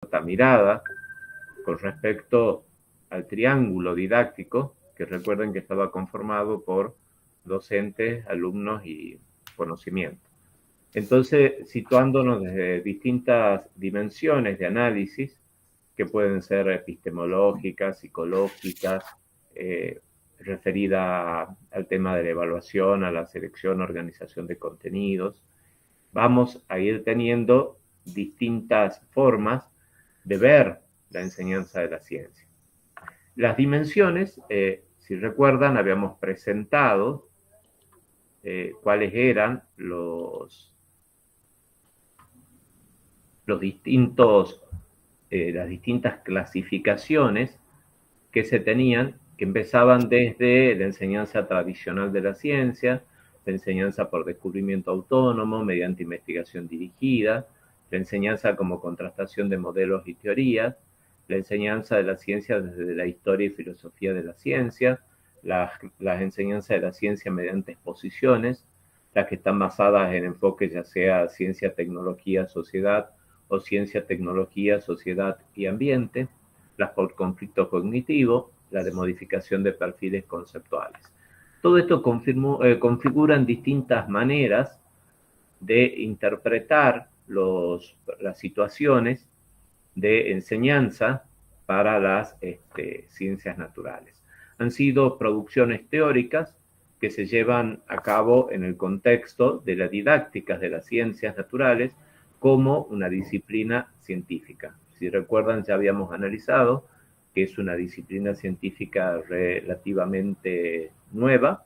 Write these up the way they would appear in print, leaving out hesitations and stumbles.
cierta mirada con respecto al triángulo didáctico, que recuerden que estaba conformado por docentes, alumnos y conocimiento. Entonces, situándonos desde distintas dimensiones de análisis, que pueden ser epistemológicas, psicológicas, referida al tema de la evaluación, a la selección, organización de contenidos, vamos a ir teniendo distintas formas de ver la enseñanza de la ciencia. Las dimensiones, si recuerdan, habíamos presentado cuáles eran las distintas clasificaciones que se tenían, que empezaban desde la enseñanza tradicional de la ciencia, la enseñanza por descubrimiento autónomo mediante investigación dirigida, la enseñanza como contrastación de modelos y teorías, la enseñanza de la ciencia desde la historia y filosofía de la ciencia, las enseñanzas de la ciencia mediante exposiciones, las que están basadas en enfoques ya sea ciencia, tecnología, sociedad o ciencia, tecnología, sociedad y ambiente, las por conflicto cognitivo, la de modificación de perfiles conceptuales. Todo esto configuran distintas maneras de interpretar las situaciones de enseñanza para las ciencias naturales. Han sido producciones teóricas que se llevan a cabo en el contexto de la didáctica de las ciencias naturales como una disciplina científica. Si recuerdan, ya habíamos analizado que es una disciplina científica relativamente nueva,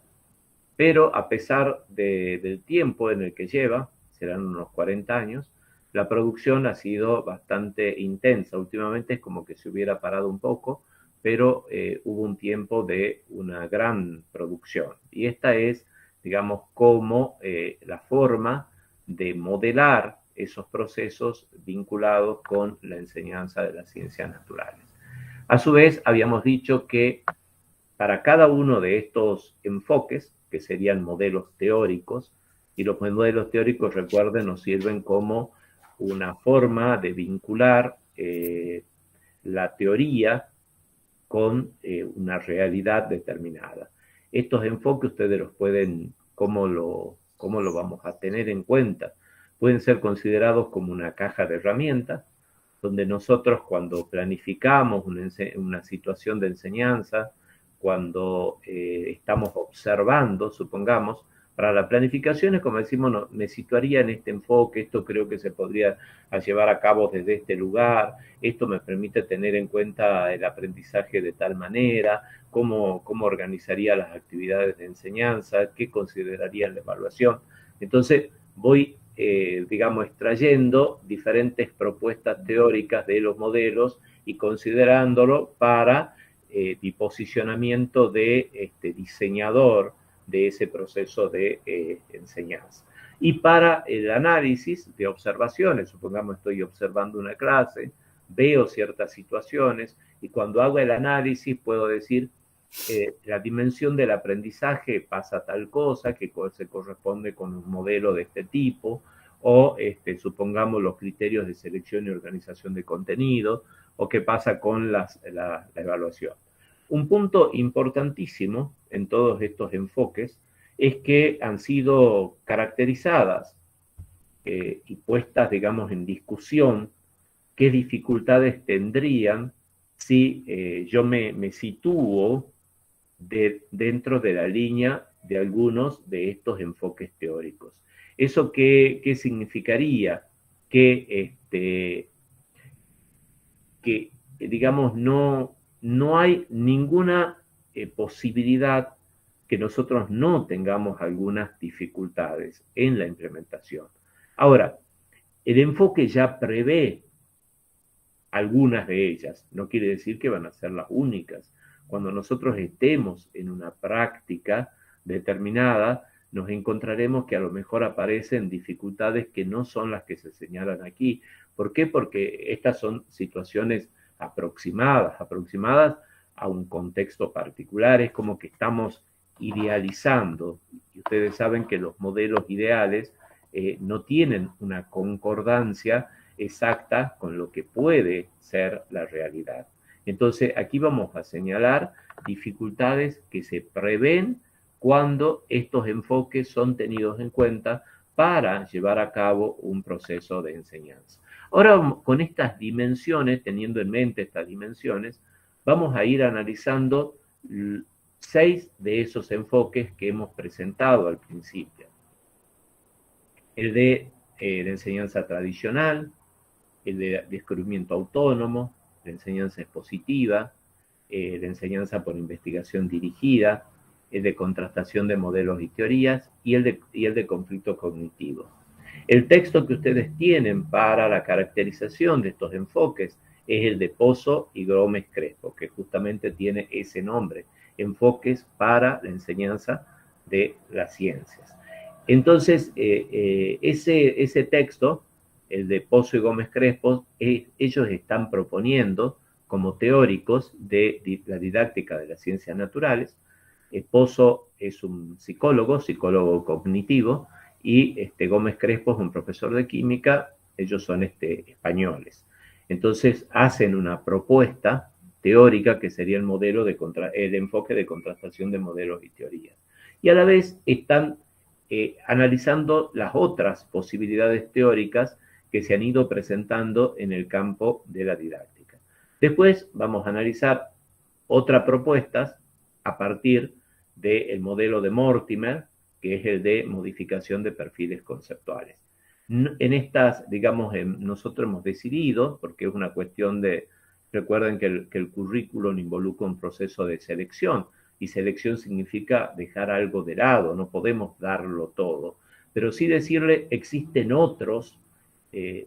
pero a pesar del tiempo en el que lleva, serán unos 40 años, la producción ha sido bastante intensa. Últimamente es como que se hubiera parado un poco, pero hubo un tiempo de una gran producción. Y esta es, digamos, como la forma de modelar esos procesos vinculados con la enseñanza de las ciencias naturales. A su vez, habíamos dicho que para cada uno de estos enfoques, que serían modelos teóricos, y los modelos teóricos, recuerden, nos sirven como una forma de vincular la teoría con una realidad determinada. Estos enfoques ustedes los pueden, ¿cómo lo vamos a tener en cuenta? Pueden ser considerados como una caja de herramientas, donde nosotros cuando planificamos una situación de enseñanza, cuando estamos observando, supongamos, para la planificación es como decimos, no, me situaría en este enfoque, esto creo que se podría llevar a cabo desde este lugar, esto me permite tener en cuenta el aprendizaje de tal manera, cómo organizaría las actividades de enseñanza, qué consideraría la evaluación. Entonces, voy, digamos, extrayendo diferentes propuestas teóricas de los modelos y considerándolo para mi posicionamiento de diseñador de ese proceso de enseñanza. Y para el análisis de observaciones, supongamos estoy observando una clase, veo ciertas situaciones y cuando hago el análisis puedo decir la dimensión del aprendizaje pasa tal cosa que se corresponde con un modelo de este tipo o supongamos los criterios de selección y organización de contenido o qué pasa con la evaluación. Un punto importantísimo en todos estos enfoques es que han sido caracterizadas y puestas, digamos, en discusión qué dificultades tendrían si yo me sitúo dentro de la línea de algunos de estos enfoques teóricos. ¿Eso qué significaría? Que digamos, no hay ninguna posibilidad que nosotros no tengamos algunas dificultades en la implementación. Ahora, el enfoque ya prevé algunas de ellas, no quiere decir que van a ser las únicas. Cuando nosotros estemos en una práctica determinada, nos encontraremos que a lo mejor aparecen dificultades que no son las que se señalan aquí. ¿Por qué? Porque estas son situaciones aproximadas a un contexto particular. Es como que estamos idealizando, y ustedes saben que los modelos ideales no tienen una concordancia exacta con lo que puede ser la realidad. Entonces, aquí vamos a señalar dificultades que se prevén cuando estos enfoques son tenidos en cuenta para llevar a cabo un proceso de enseñanza. Ahora, con estas dimensiones, teniendo en mente estas dimensiones, vamos a ir analizando 6 de esos enfoques que hemos presentado al principio. El de la enseñanza tradicional, el de descubrimiento autónomo, la enseñanza expositiva, la enseñanza por investigación dirigida, el de contrastación de modelos y teorías y el de conflicto cognitivo. El texto que ustedes tienen para la caracterización de estos enfoques es el de Pozo y Gómez Crespo, que justamente tiene ese nombre, Enfoques para la enseñanza de las ciencias. Entonces, ese texto, el de Pozo y Gómez Crespo, ellos están proponiendo como teóricos de la didáctica de las ciencias naturales. Pozo es un psicólogo cognitivo, y Gómez Crespo es un profesor de química, ellos son españoles. Entonces hacen una propuesta teórica que sería el enfoque de contrastación de modelos y teorías. Y a la vez están analizando las otras posibilidades teóricas que se han ido presentando en el campo de la didáctica. Después vamos a analizar otras propuestas a partir del modelo de Mortimer, que es el de modificación de perfiles conceptuales. En estas, digamos, nosotros hemos decidido, porque es una cuestión de, recuerden que el currículum involucra un proceso de selección, y selección significa dejar algo de lado, no podemos darlo todo, pero sí decirle, existen otros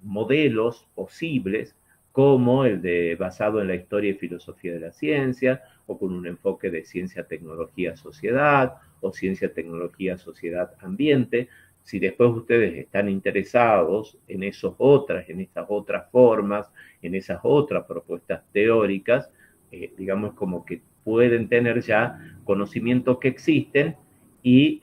modelos posibles, como el de basado en la historia y filosofía de la ciencia, o con un enfoque de ciencia, tecnología, sociedad, o ciencia, tecnología, sociedad, ambiente. Si después ustedes están interesados en estas otras formas, en esas otras propuestas teóricas, digamos como que pueden tener ya conocimientos que existen y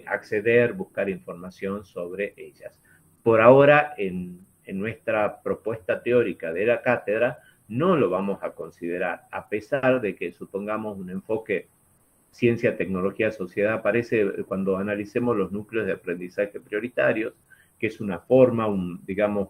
acceder, buscar información sobre ellas. Por ahora, en nuestra propuesta teórica de la cátedra, no lo vamos a considerar, a pesar de que supongamos un enfoque ciencia, tecnología, sociedad, aparece cuando analicemos los núcleos de aprendizaje prioritarios, que es una forma, digamos,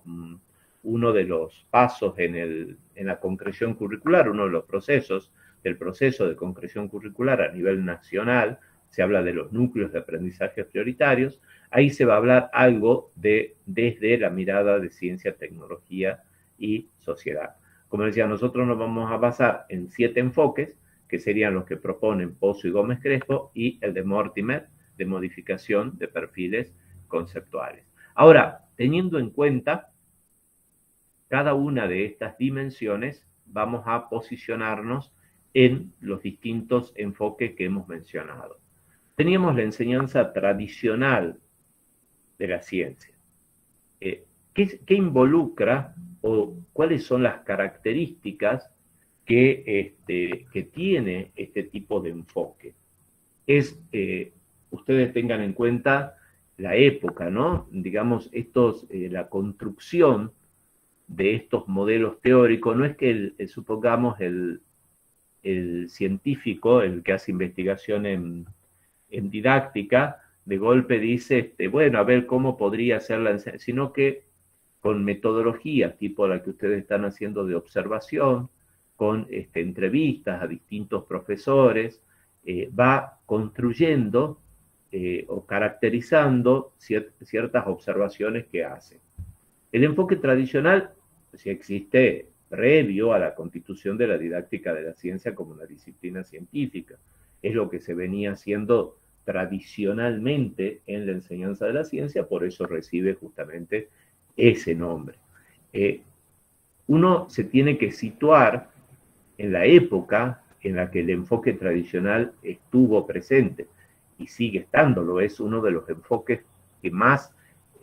uno de los pasos en la concreción curricular, uno de los procesos del proceso de concreción curricular a nivel nacional. Se habla de los núcleos de aprendizaje prioritarios. Ahí se va a hablar algo desde la mirada de ciencia, tecnología y sociedad. Como decía, nosotros nos vamos a basar en 7 enfoques, que serían los que proponen Pozo y Gómez Crespo, y el de Mortimer, de modificación de perfiles conceptuales. Ahora, teniendo en cuenta cada una de estas dimensiones, vamos a posicionarnos en los distintos enfoques que hemos mencionado. Teníamos la enseñanza tradicional de la ciencia. ¿Qué involucra o cuáles son las características que tiene este tipo de enfoque? Ustedes tengan en cuenta la época, ¿no? Digamos, la construcción de estos modelos teóricos, no es que supongamos el científico, el que hace investigación en didáctica, de golpe dice, bueno, a ver cómo podría ser la enseñanza, sino que con metodologías tipo la que ustedes están haciendo de observación, con entrevistas a distintos profesores, va construyendo o caracterizando ciertas observaciones que hace. El enfoque tradicional sí existe previo a la constitución de la didáctica de la ciencia como una disciplina científica. Es lo que se venía haciendo tradicionalmente en la enseñanza de la ciencia, por eso recibe justamente ese nombre. Uno se tiene que situar en la época en la que el enfoque tradicional estuvo presente y sigue estándolo. Es uno de los enfoques que más,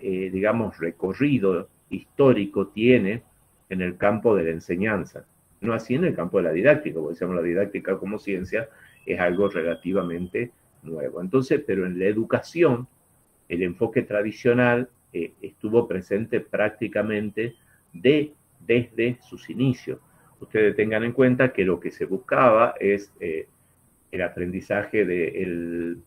digamos, recorrido histórico tiene en el campo de la enseñanza. No así en el campo de la didáctica, porque decíamos la didáctica como ciencia es algo relativamente nuevo. Entonces, pero en la educación, el enfoque tradicional estuvo presente prácticamente desde sus inicios. Ustedes tengan en cuenta que lo que se buscaba es el aprendizaje de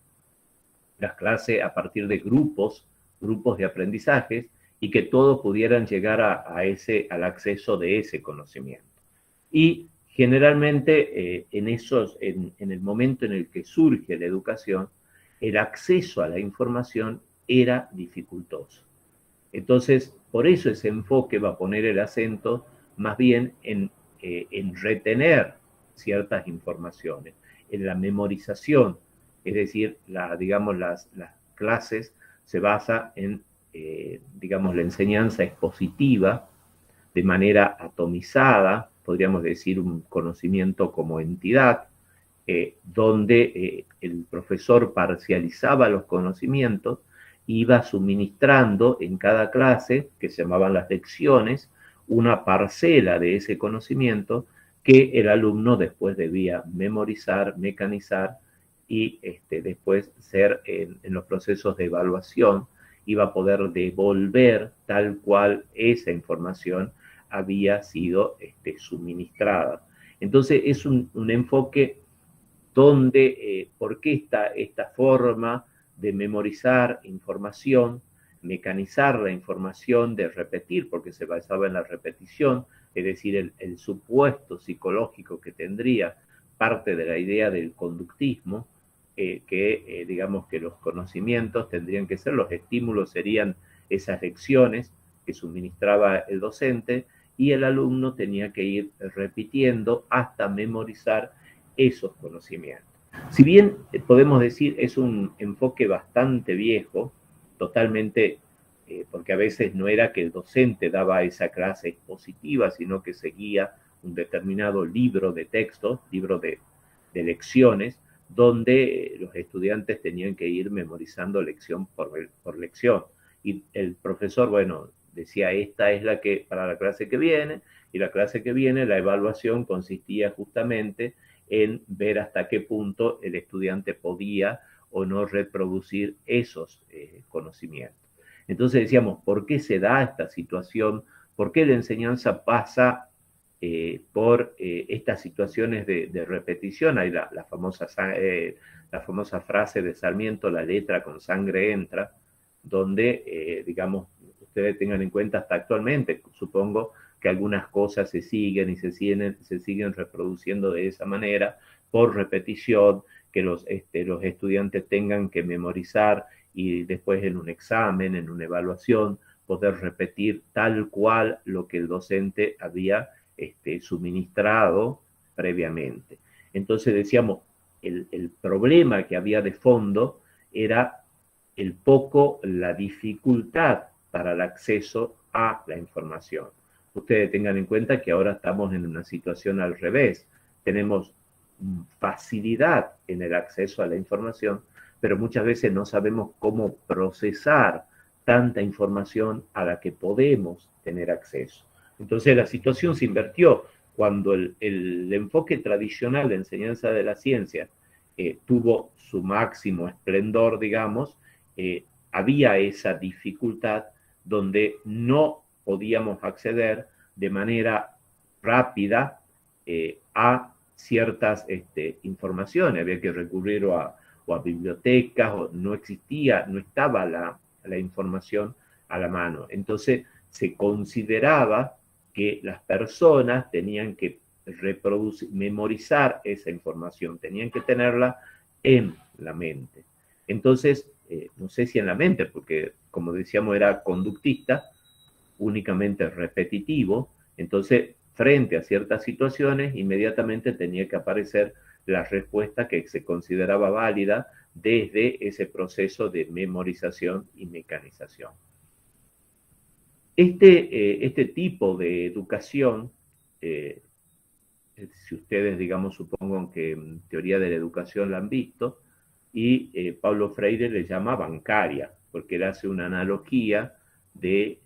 las clases a partir de grupos de aprendizajes, y que todos pudieran llegar al acceso de ese conocimiento. Y generalmente en el momento en el que surge la educación, el acceso a la información era dificultoso. Entonces, por eso ese enfoque va a poner el acento más bien en retener ciertas informaciones, en la memorización, es decir, digamos, las clases se basa en, digamos, la enseñanza expositiva de manera atomizada, podríamos decir un conocimiento como entidad, donde el profesor parcializaba los conocimientos, iba suministrando en cada clase, que se llamaban las lecciones, una parcela de ese conocimiento que el alumno después debía memorizar, mecanizar, y después ser en los procesos de evaluación, iba a poder devolver tal cual esa información había sido suministrada. Entonces es un enfoque donde, ¿por qué esta forma de memorizar información, mecanizar la información, de repetir, porque se basaba en la repetición, es decir, el supuesto psicológico que tendría parte de la idea del conductismo, digamos que los conocimientos tendrían que ser, los estímulos serían esas lecciones que suministraba el docente, y el alumno tenía que ir repitiendo hasta memorizar esos conocimientos. Si bien podemos decir es un enfoque bastante viejo, totalmente, porque a veces no era que el docente daba esa clase expositiva, sino que seguía un determinado libro de textos, libro de lecciones, donde los estudiantes tenían que ir memorizando lección por lección. Y el profesor, bueno, decía, esta es la que para la clase que viene, y la clase que viene, la evaluación consistía justamente en ver hasta qué punto el estudiante podía o no reproducir esos conocimientos. Entonces decíamos, ¿por qué se da esta situación? ¿Por qué la enseñanza pasa por estas situaciones de repetición? Hay la famosa frase de Sarmiento, la letra con sangre entra, donde, digamos, ustedes tengan en cuenta hasta actualmente, supongo que algunas cosas se siguen y se siguen reproduciendo de esa manera, por repetición, que los estudiantes tengan que memorizar y después en un examen, en una evaluación, poder repetir tal cual lo que el docente había suministrado previamente. Entonces decíamos, el problema que había de fondo era la dificultad para el acceso a la información. Ustedes tengan en cuenta que ahora estamos en una situación al revés. Tenemos facilidad en el acceso a la información, pero muchas veces no sabemos cómo procesar tanta información a la que podemos tener acceso. Entonces la situación se invirtió cuando el enfoque tradicional de enseñanza de la ciencia tuvo su máximo esplendor, digamos, había esa dificultad donde no podíamos acceder de manera rápida a ciertas informaciones, había que recurrir o a bibliotecas, o no estaba la información a la mano. Entonces se consideraba que las personas tenían que memorizar esa información, tenían que tenerla en la mente. Entonces, no sé si en la mente, porque como decíamos era conductista, únicamente repetitivo, entonces frente a ciertas situaciones inmediatamente tenía que aparecer la respuesta que se consideraba válida desde ese proceso de memorización y mecanización. Este tipo de educación, si ustedes, digamos, supongo que en teoría de la educación la han visto, y Paulo Freire le llama bancaria, porque él hace una analogía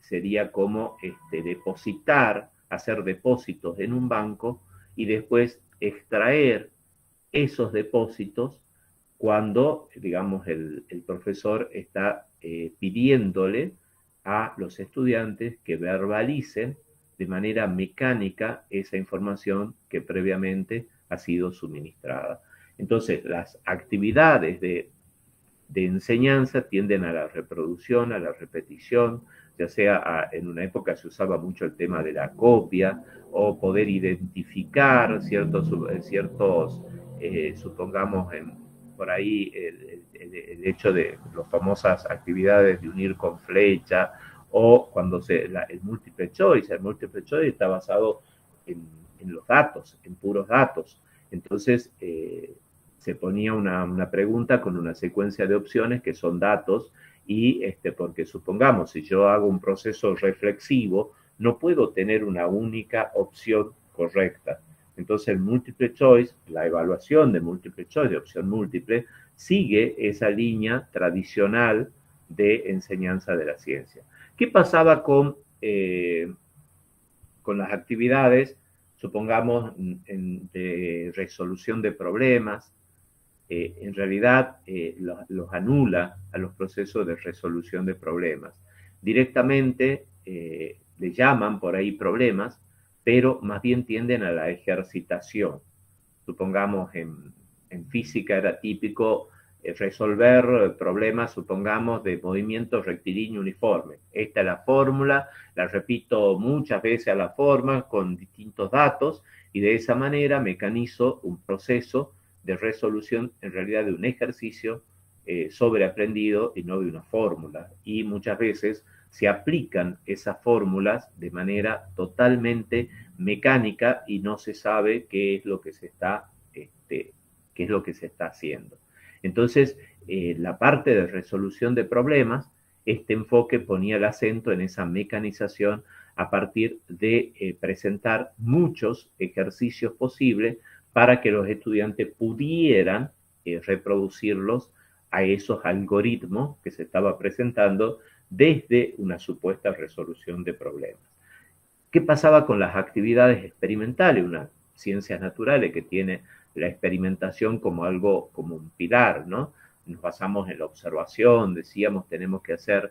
sería como depositar, hacer depósitos en un banco y después extraer esos depósitos cuando, digamos, el profesor está pidiéndole a los estudiantes que verbalicen de manera mecánica esa información que previamente ha sido suministrada. Entonces, las actividades de enseñanza tienden a la reproducción, a la repetición, ya sea en una época se usaba mucho el tema de la copia o poder identificar supongamos, por ahí el hecho de las famosas actividades de unir con flecha o cuando el multiple choice. El multiple choice está basado en los datos, en puros datos. Entonces, se ponía una pregunta con una secuencia de opciones que son datos y porque supongamos, si yo hago un proceso reflexivo, no puedo tener una única opción correcta. Entonces el multiple choice, la evaluación de multiple choice, de opción múltiple, sigue esa línea tradicional de enseñanza de la ciencia. ¿Qué pasaba con las actividades, supongamos, de resolución de problemas? En realidad los anula a los procesos de resolución de problemas. Directamente le llaman por ahí problemas, pero más bien tienden a la ejercitación. Supongamos en física era típico resolver problemas, supongamos, de movimiento rectilíneo uniforme. Esta es la fórmula, la repito muchas veces a la forma con distintos datos y de esa manera mecanizo un proceso de resolución en realidad de un ejercicio sobreaprendido y no de una fórmula. Y muchas veces se aplican esas fórmulas de manera totalmente mecánica y no se sabe qué es lo que se está, qué es lo que se está haciendo. Entonces, la parte de resolución de problemas, este enfoque ponía el acento en esa mecanización a partir de presentar muchos ejercicios posibles para que los estudiantes pudieran reproducirlos a esos algoritmos que se estaba presentando desde una supuesta resolución de problemas. ¿Qué pasaba con las actividades experimentales? Unas ciencias naturales que tiene la experimentación como algo, como un pilar, ¿no? Nos basamos en la observación, decíamos, tenemos que hacer,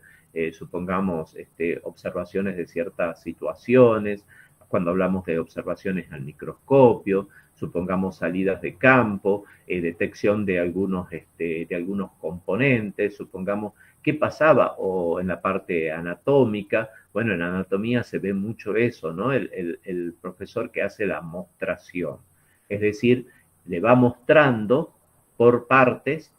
supongamos, observaciones de ciertas situaciones, cuando hablamos de observaciones al microscopio, supongamos salidas de campo, detección de algunos componentes, supongamos qué pasaba o en la parte anatómica. Bueno, en anatomía se ve mucho eso, ¿no? El profesor que hace la mostración, es decir, le va mostrando por partes,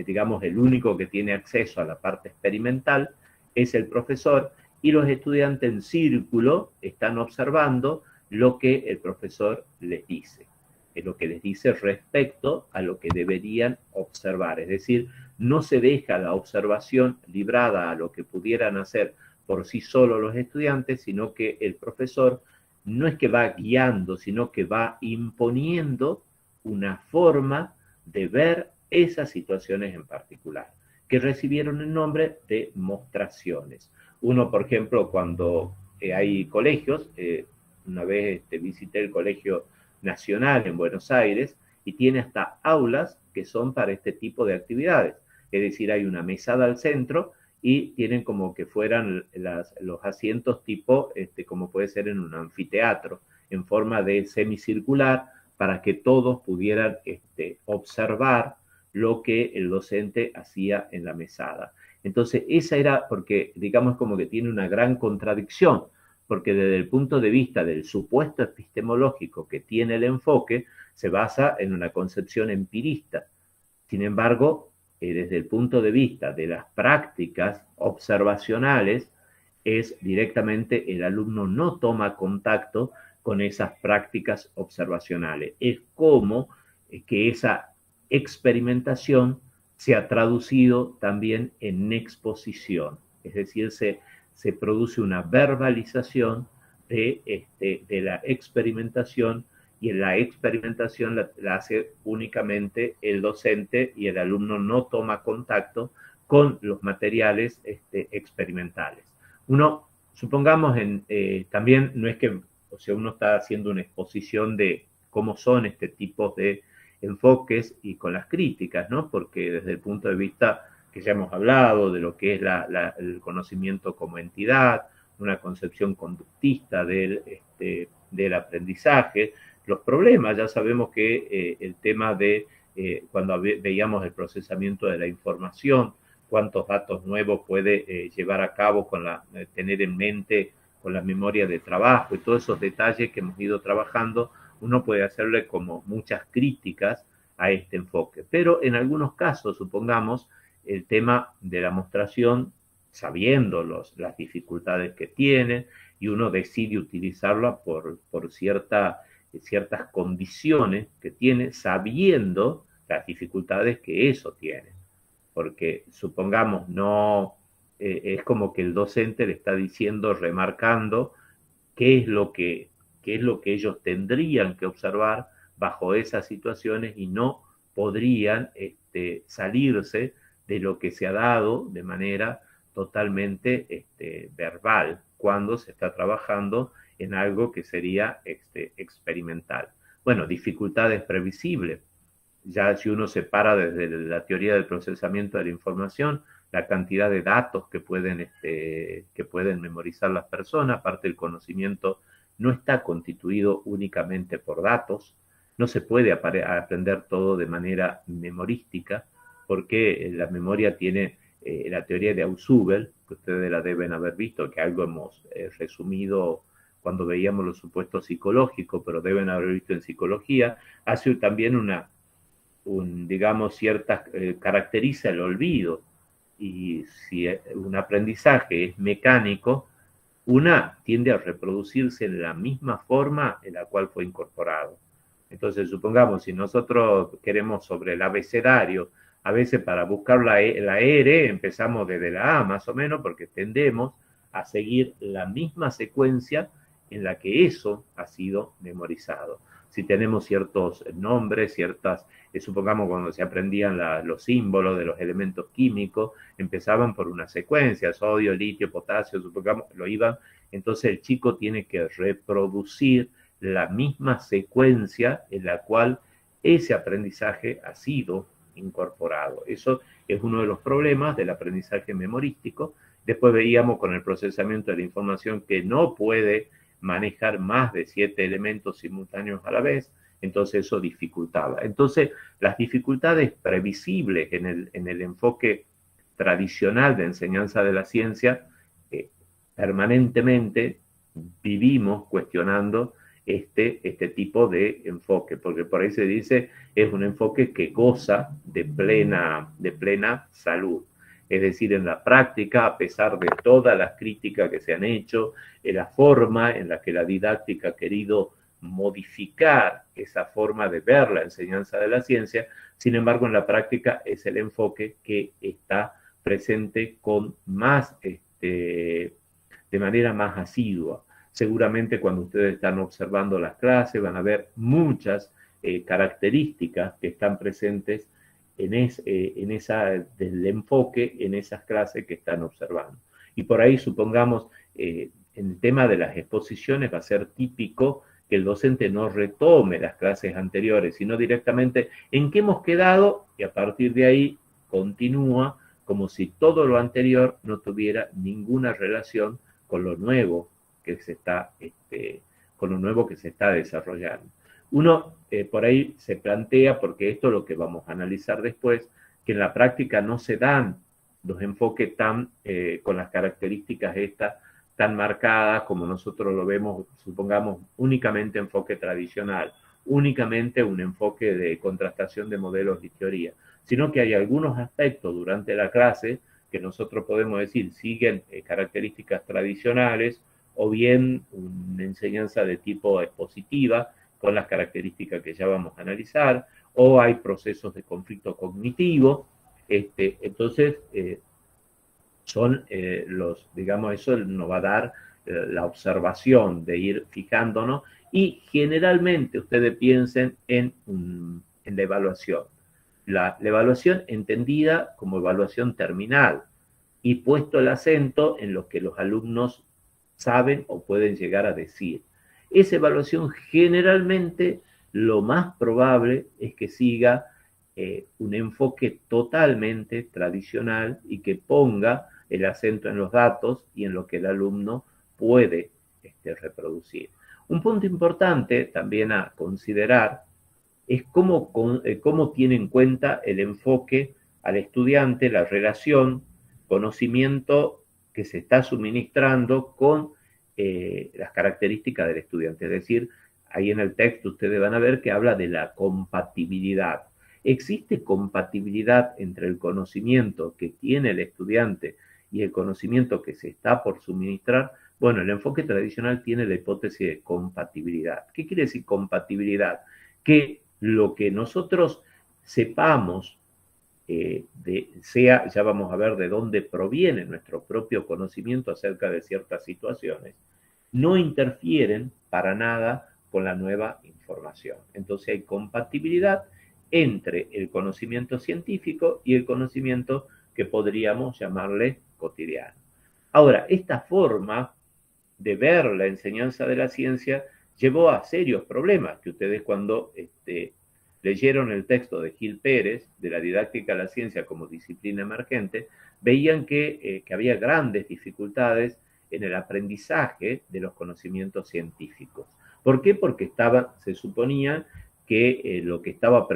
digamos, el único que tiene acceso a la parte experimental es el profesor y los estudiantes en círculo están observando lo que el profesor les dice, es lo que les dice respecto a lo que deberían observar. Es decir, no se deja la observación librada a lo que pudieran hacer por sí solos los estudiantes, sino que el profesor no es que va guiando, sino que va imponiendo una forma de ver esas situaciones en particular, que recibieron el nombre de mostraciones. Uno, por ejemplo, cuando hay colegios, una vez visité el Colegio Nacional en Buenos Aires y tiene hasta aulas que son para este tipo de actividades. Es decir, hay una mesada al centro y tienen como que fueran los asientos tipo, como puede ser en un anfiteatro, en forma de semicircular, para que todos pudieran observar lo que el docente hacía en la mesada. Entonces, esa era, porque digamos como que tiene una gran contradicción, porque desde el punto de vista del supuesto epistemológico que tiene el enfoque, se basa en una concepción empirista. Sin embargo, desde el punto de vista de las prácticas observacionales, es directamente el alumno no toma contacto con esas prácticas observacionales. Es como que esa experimentación se ha traducido también en exposición, es decir, se produce una verbalización de la experimentación y en la experimentación la hace únicamente el docente y el alumno no toma contacto con los materiales experimentales. Uno, supongamos, también no es que, o sea, uno está haciendo una exposición de cómo son este tipo de enfoques y con las críticas, ¿no? Porque desde el punto de vista que ya hemos hablado de lo que es el conocimiento como entidad una concepción conductista del aprendizaje. Los problemas, ya sabemos que el tema de cuando veíamos el procesamiento de la información, cuántos datos nuevos puede llevar a cabo tener en mente con la memoria de trabajo y todos esos detalles que hemos ido trabajando, uno puede hacerle como muchas críticas a este enfoque. Pero en algunos casos, supongamos, el tema de la mostración, sabiendo las dificultades que tiene, y uno decide utilizarla por ciertas condiciones que tiene, sabiendo las dificultades que eso tiene. Porque supongamos, no es como que el docente le está diciendo, remarcando qué es lo que ellos tendrían que observar bajo esas situaciones y no podrían salirse de lo que se ha dado de manera totalmente verbal cuando se está trabajando en algo que sería experimental. Bueno, dificultades previsibles. Ya si uno se para desde la teoría del procesamiento de la información, la cantidad de datos que pueden memorizar las personas, aparte del conocimiento, no está constituido únicamente por datos, no se puede aprender todo de manera memorística, porque la memoria tiene la teoría de Ausubel, que ustedes la deben haber visto, que algo hemos resumido cuando veíamos los supuestos psicológicos, pero deben haber visto en psicología, hace también digamos, caracteriza el olvido. Y si un aprendizaje es mecánico, una tiende a reproducirse en la misma forma en la cual fue incorporado. Entonces, supongamos, si nosotros queremos sobre el abecedario, a veces para buscar la R empezamos desde la A más o menos, porque tendemos a seguir la misma secuencia en la que eso ha sido memorizado. Si tenemos ciertos nombres, supongamos cuando se aprendían los símbolos de los elementos químicos, empezaban por una secuencia, sodio, litio, potasio, supongamos, lo iban, entonces el chico tiene que reproducir la misma secuencia en la cual ese aprendizaje ha sido incorporado. Eso es uno de los problemas del aprendizaje memorístico. Después veíamos con el procesamiento de la información que no puede manejar más de 7 elementos simultáneos a la vez, entonces eso dificultaba. Entonces, las dificultades previsibles en el enfoque tradicional de enseñanza de la ciencia, permanentemente vivimos cuestionando este tipo de enfoque, porque por ahí se dice es un enfoque que goza de plena salud. Es decir, en la práctica, a pesar de todas las críticas que se han hecho, en la forma en la que la didáctica ha querido modificar esa forma de ver la enseñanza de la ciencia, sin embargo, en la práctica es el enfoque que está presente con más, de manera más asidua. Seguramente cuando ustedes están observando las clases van a ver muchas características que están presentes del enfoque en esas clases que están observando. Y por ahí, supongamos, en el tema de las exposiciones va a ser típico que el docente no retome las clases anteriores, sino directamente en qué hemos quedado y a partir de ahí continúa como si todo lo anterior no tuviera ninguna relación con lo nuevo que se está, con lo nuevo que se está desarrollando. Uno por ahí se plantea, porque esto es lo que vamos a analizar después, que en la práctica no se dan los enfoques con las características estas tan marcadas como nosotros lo vemos, supongamos, únicamente enfoque tradicional, únicamente un enfoque de contrastación de modelos y teoría, sino que hay algunos aspectos durante la clase que nosotros podemos decir siguen características tradicionales o bien una enseñanza de tipo expositiva con las características que ya vamos a analizar, o hay procesos de conflicto cognitivo. Entonces, son digamos, eso nos va a dar la observación de ir fijándonos y generalmente ustedes piensen en la evaluación. La evaluación entendida como evaluación terminal y puesto el acento en lo que los alumnos saben o pueden llegar a decir. Esa evaluación generalmente lo más probable es que siga un enfoque totalmente tradicional y que ponga el acento en los datos y en lo que el alumno puede reproducir. Un punto importante también a considerar es cómo tiene en cuenta el enfoque al estudiante, la relación, conocimiento que se está suministrando con las características del estudiante. Es decir, ahí en el texto ustedes van a ver que habla de la compatibilidad. ¿Existe compatibilidad entre el conocimiento que tiene el estudiante y el conocimiento que se está por suministrar? Bueno, el enfoque tradicional tiene la hipótesis de compatibilidad. ¿Qué quiere decir compatibilidad? Que lo que nosotros sepamos, ya vamos a ver de dónde proviene nuestro propio conocimiento acerca de ciertas situaciones, no interfieren para nada con la nueva información. Entonces hay compatibilidad entre el conocimiento científico y el conocimiento que podríamos llamarle cotidiano. Ahora, esta forma de ver la enseñanza de la ciencia llevó a serios problemas que ustedes cuando leyeron el texto de Gil Pérez, de la didáctica de la ciencia como disciplina emergente, veían que había grandes dificultades en el aprendizaje de los conocimientos científicos. ¿Por qué? Porque se suponía que lo que estaba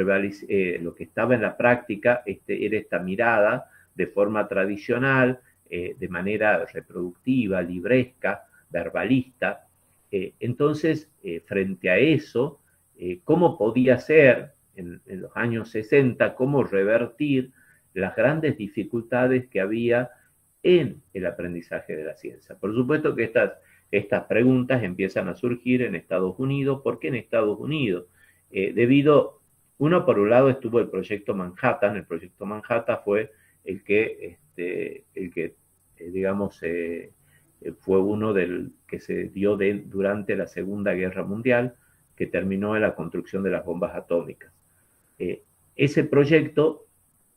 en la práctica era esta mirada de forma tradicional, de manera reproductiva, libresca, verbalista. Entonces, frente a eso, ¿cómo podía ser en los años 60, cómo revertir las grandes dificultades que había en el aprendizaje de la ciencia? Por supuesto que estas preguntas empiezan a surgir en Estados Unidos. ¿Por qué en Estados Unidos? Por un lado estuvo el proyecto Manhattan. El proyecto Manhattan fue el que fue uno que se dio durante la Segunda Guerra Mundial, que terminó en la construcción de las bombas atómicas. Ese proyecto,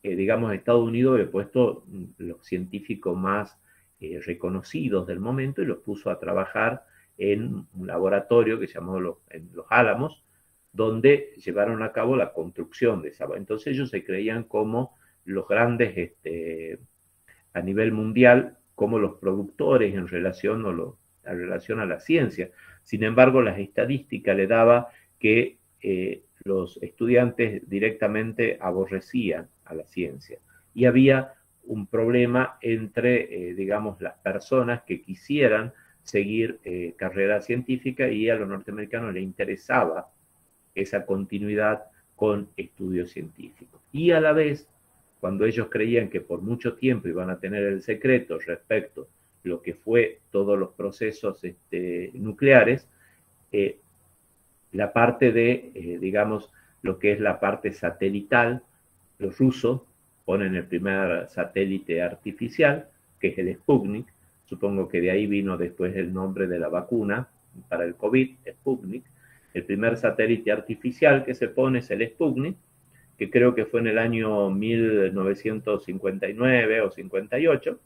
Estados Unidos había puesto los científicos más reconocidos del momento y los puso a trabajar en un laboratorio que se llamó en Los Álamos, donde llevaron a cabo la construcción de esa. Entonces ellos se creían como los grandes a nivel mundial, como los productores en relación a la ciencia. Sin embargo, las estadísticas le daba que los estudiantes directamente aborrecían a la ciencia. Y había un problema entre, las personas que quisieran seguir carrera científica, y a los norteamericanos les interesaba esa continuidad con estudios científicos. Y a la vez, cuando ellos creían que por mucho tiempo iban a tener el secreto respecto a lo que fue todos los procesos nucleares, la parte de, lo que es la parte satelital, los rusos ponen el primer satélite artificial, que es el Sputnik. Supongo que de ahí vino después el nombre de la vacuna para el COVID, Sputnik. El primer satélite artificial que se pone es el Sputnik, que creo que fue en el año 1959 o 58.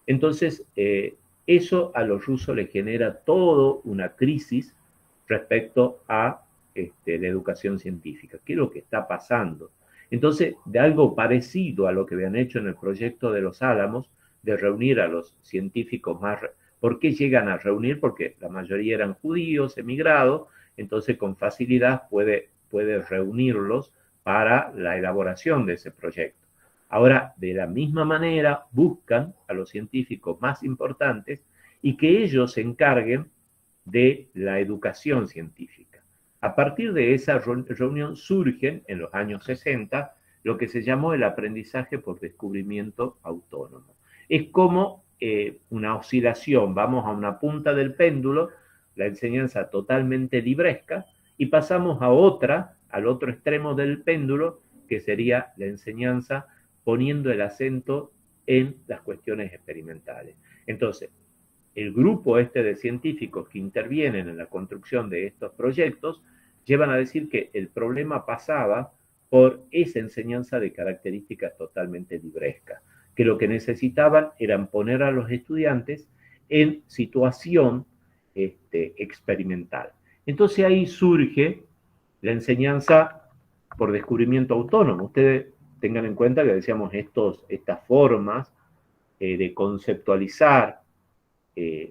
Entonces, eso a los rusos les genera toda una crisis respecto a la educación científica. ¿Qué es lo que está pasando? Entonces, de algo parecido a lo que habían hecho en el proyecto de Los Álamos, de reunir a los científicos más... ¿Por qué llegan a reunir? Porque la mayoría eran judíos, emigrados, entonces con facilidad puede reunirlos para la elaboración de ese proyecto. Ahora, de la misma manera, buscan a los científicos más importantes y que ellos se encarguen de la educación científica. A partir de esa reunión surgen, en los años 60, lo que se llamó el aprendizaje por descubrimiento autónomo. Es como una oscilación, vamos a una punta del péndulo, la enseñanza totalmente libresca, y pasamos a otra, al otro extremo del péndulo, que sería la enseñanza poniendo el acento en las cuestiones experimentales. Entonces, el grupo de científicos que intervienen en la construcción de estos proyectos llevan a decir que el problema pasaba por esa enseñanza de características totalmente librescas, que lo que necesitaban era poner a los estudiantes en situación experimental. Entonces ahí surge la enseñanza por descubrimiento autónomo. Ustedes tengan en cuenta que decíamos estas formas de conceptualizar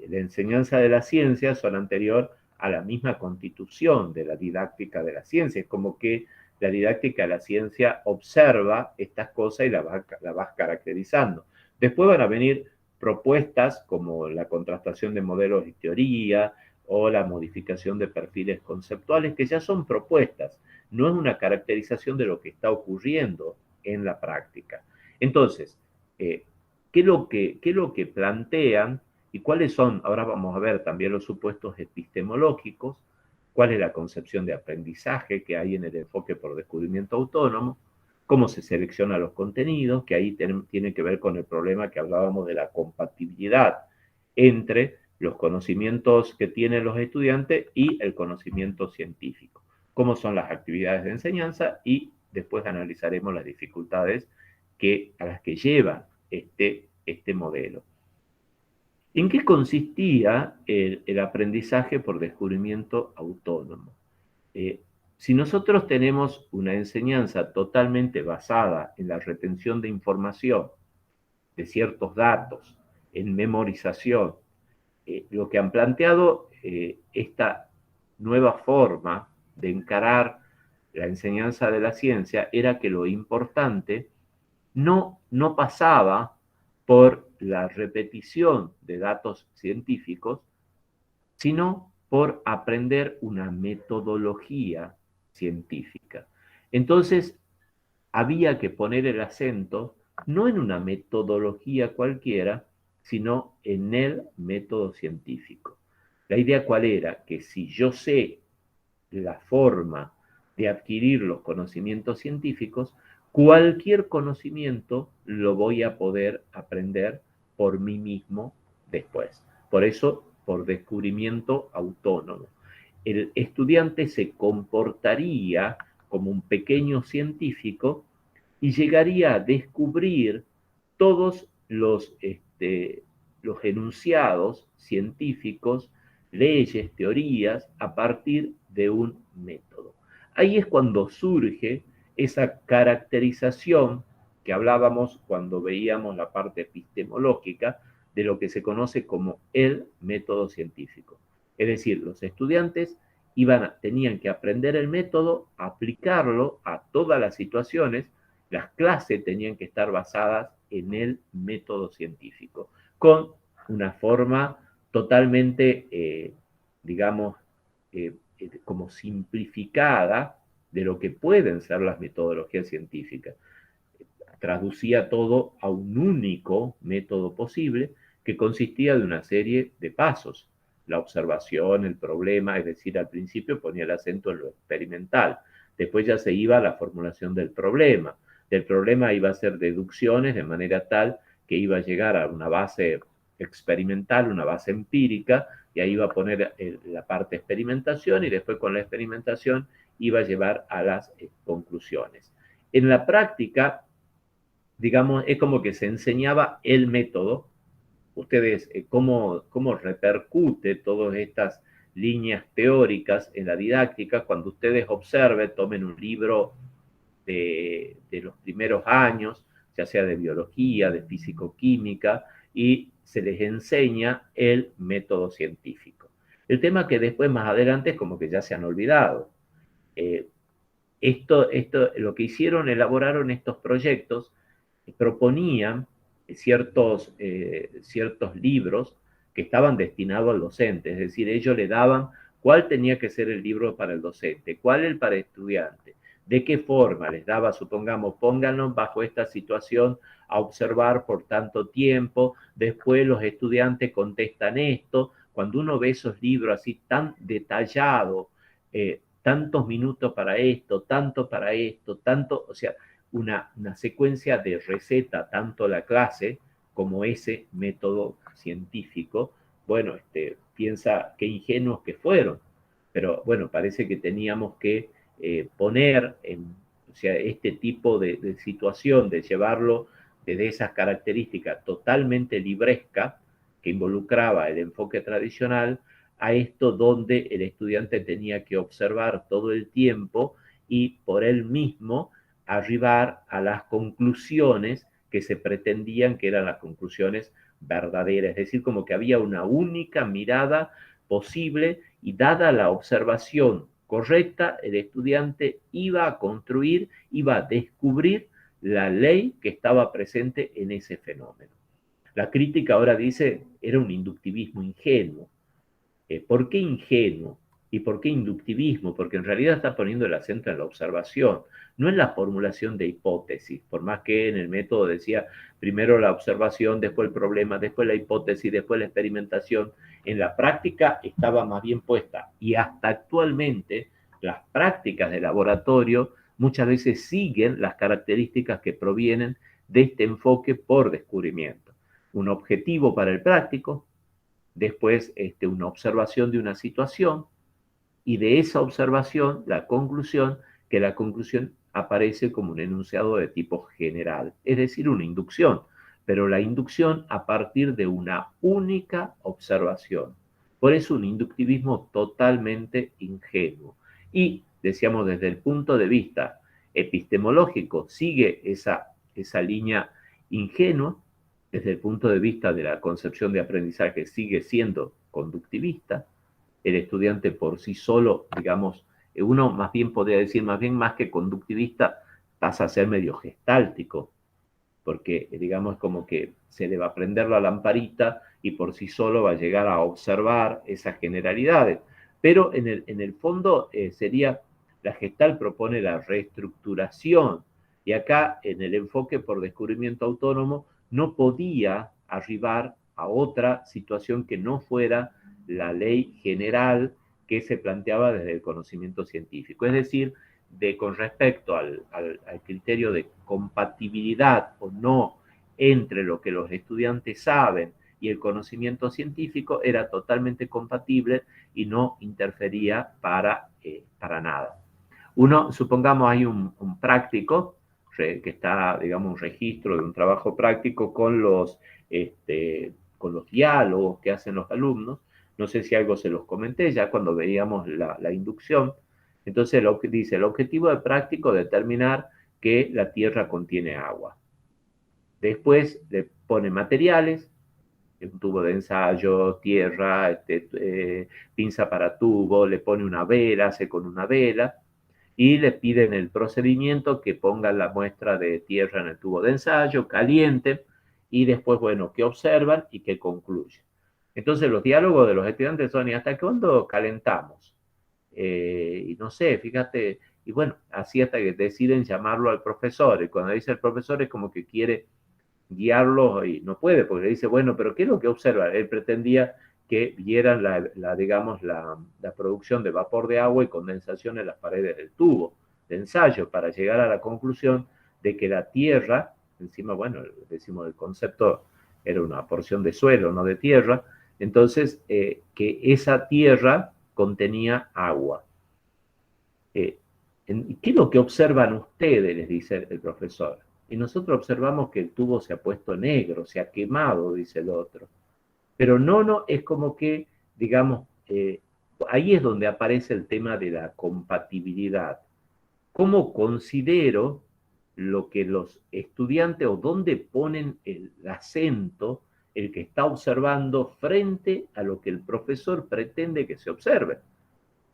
la enseñanza de la ciencia son anterior a la misma constitución de la didáctica de la ciencia. Es como que la didáctica de la ciencia observa estas cosas y las vas caracterizando. Después van a venir propuestas como la contrastación de modelos y teoría o la modificación de perfiles conceptuales, que ya son propuestas, no es una caracterización de lo que está ocurriendo en la práctica. Entonces, ¿qué es lo que plantean y cuáles son? Ahora vamos a ver también los supuestos epistemológicos, cuál es la concepción de aprendizaje que hay en el enfoque por descubrimiento autónomo, cómo se seleccionan los contenidos, que ahí tiene que ver con el problema que hablábamos de la compatibilidad entre los conocimientos que tienen los estudiantes y el conocimiento científico, cómo son las actividades de enseñanza y después analizaremos las dificultades a las que lleva este modelo. ¿En qué consistía el aprendizaje por descubrimiento autónomo? Si nosotros tenemos una enseñanza totalmente basada en la retención de información, de ciertos datos, en memorización, lo que han planteado esta nueva forma de encarar la enseñanza de la ciencia era que lo importante no pasaba por la repetición de datos científicos, sino por aprender una metodología científica. Entonces, había que poner el acento no en una metodología cualquiera, sino en el método científico. La idea cuál era, que si yo sé la forma de adquirir los conocimientos científicos, cualquier conocimiento lo voy a poder aprender por mí mismo después. Por eso, por descubrimiento autónomo. El estudiante se comportaría como un pequeño científico y llegaría a descubrir todos los enunciados científicos, leyes, teorías, a partir de un método. Ahí es cuando surge esa caracterización que hablábamos cuando veíamos la parte epistemológica de lo que se conoce como el método científico. Es decir, los estudiantes tenían que aprender el método, aplicarlo a todas las situaciones. Las clases tenían que estar basadas en el método científico, con una forma totalmente, digamos, como simplificada de lo que pueden ser las metodologías científicas. Traducía todo a un único método posible que consistía de una serie de pasos. La observación, el problema, es decir, al principio ponía el acento en lo experimental, después ya se iba a la formulación del problema. Del problema iba a ser deducciones de manera tal que iba a llegar a una base experimental, una base empírica, y ahí iba a poner la parte experimentación y después con la experimentación iba a llevar a las conclusiones. En la práctica, digamos, es como que se enseñaba el método. Ustedes, cómo repercute todas estas líneas teóricas en la didáctica cuando ustedes observen, tomen un libro de los primeros años, ya sea de biología, de físico-química, y se les enseña el método científico. El tema que después, más adelante, es como que ya se han olvidado. Lo que hicieron, elaboraron estos proyectos, proponían ciertos libros que estaban destinados al docente, es decir, ellos le daban cuál tenía que ser el libro para el docente, cuál el para el estudiante, de qué forma les daba, supongamos, pónganlo bajo esta situación a observar por tanto tiempo, después los estudiantes contestan esto. Cuando uno ve esos libros así tan detallados, tantos minutos para esto, tanto para esto, tanto, o sea, una secuencia de receta, tanto la clase como ese método científico. Bueno, piensa qué ingenuos que fueron, pero bueno, parece que teníamos que poner o sea, este tipo de situación, de llevarlo desde esas características totalmente libresca que involucraba el enfoque tradicional, a esto donde el estudiante tenía que observar todo el tiempo y por él mismo arribar a las conclusiones que se pretendían que eran las conclusiones verdadera, es decir, como que había una única mirada posible y dada la observación correcta, el estudiante iba a construir, iba a descubrir la ley que estaba presente en ese fenómeno. La crítica ahora dice, era un inductivismo ingenuo. ¿Por qué ingenuo? ¿Y por qué inductivismo? Porque en realidad está poniendo el acento en la observación, no en la formulación de hipótesis, por más que en el método decía primero la observación, después el problema, después la hipótesis, después la experimentación. En la práctica estaba más bien puesta y hasta actualmente las prácticas de laboratorio muchas veces siguen las características que provienen de este enfoque por descubrimiento. Un objetivo para el práctico, después una observación de una situación y de esa observación la conclusión, que la conclusión aparece como un enunciado de tipo general, es decir, una inducción, pero la inducción a partir de una única observación. Por eso un inductivismo totalmente ingenuo. Y, decíamos, desde el punto de vista epistemológico, sigue esa línea ingenua, desde el punto de vista de la concepción de aprendizaje sigue siendo conductivista. El estudiante por sí solo, digamos, uno más bien podría decir, más bien más que conductivista, pasa a ser medio gestáltico, porque digamos como que se le va a prender la lamparita y por sí solo va a llegar a observar esas generalidades. Pero en el fondo sería, la gestal propone la reestructuración y acá en el enfoque por descubrimiento autónomo no podía arribar a otra situación que no fuera la ley general que se planteaba desde el conocimiento científico. Es decir, con respecto al criterio de compatibilidad o no entre lo que los estudiantes saben y el conocimiento científico, era totalmente compatible y no interfería para nada. Supongamos, hay un práctico que está, digamos, un registro de un trabajo práctico con los diálogos que hacen los alumnos. No sé si algo se los comenté ya cuando veíamos la inducción. Entonces dice, el objetivo del práctico es determinar que la tierra contiene agua. Después le pone materiales, un tubo de ensayo, tierra, pinza para tubo, le pone una vela, hace con una vela, y le piden el procedimiento que pongan la muestra de tierra en el tubo de ensayo, caliente, y después, bueno, que observan y que concluyen. Entonces los diálogos de los estudiantes son, ¿y hasta cuándo calentamos? Y no sé, fíjate, y bueno, así hasta que deciden llamarlo al profesor, y cuando dice el profesor es como que quiere guiarlo y no puede, porque le dice, bueno, pero ¿qué es lo que observa? Él pretendía que vieran digamos, la producción de vapor de agua y condensación en las paredes del tubo de ensayo para llegar a la conclusión de que la tierra, encima, bueno, decimos el concepto era una porción de suelo, no de tierra, entonces que esa tierra contenía agua. ¿Qué es lo que observan ustedes? Les dice el profesor. Y nosotros observamos que el tubo se ha puesto negro, se ha quemado, dice el otro. Pero no, es como que, digamos, ahí es donde aparece el tema de la compatibilidad. ¿Cómo considero lo que los estudiantes o dónde ponen el acento el que está observando frente a lo que el profesor pretende que se observe?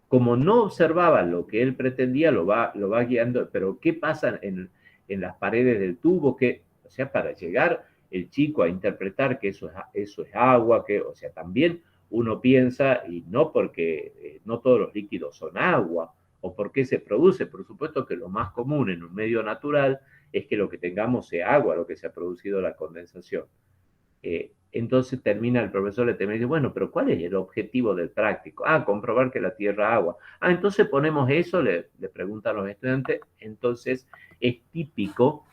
Como no observaba lo que él pretendía, lo va guiando, pero ¿qué pasa en las paredes del tubo? O sea, para llegar el chico a interpretar que eso es agua, o sea, también uno piensa, y no porque no todos los líquidos son agua, o por qué se produce, por supuesto que lo más común en un medio natural es que lo que tengamos sea agua, lo que se ha producido la condensación. Entonces termina el profesor, le dice, bueno, pero ¿cuál es el objetivo del práctico? Comprobar que la tierra agua. Entonces ponemos eso, le preguntan los estudiantes. Entonces es típico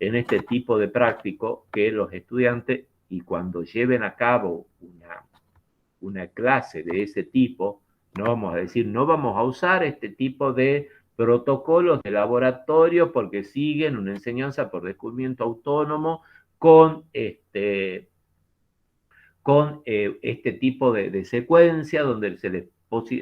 en este tipo de práctico que los estudiantes, y cuando lleven a cabo una clase de ese tipo, no vamos a decir, no vamos a usar este tipo de protocolos de laboratorio porque siguen una enseñanza por descubrimiento autónomo con este tipo de secuencia donde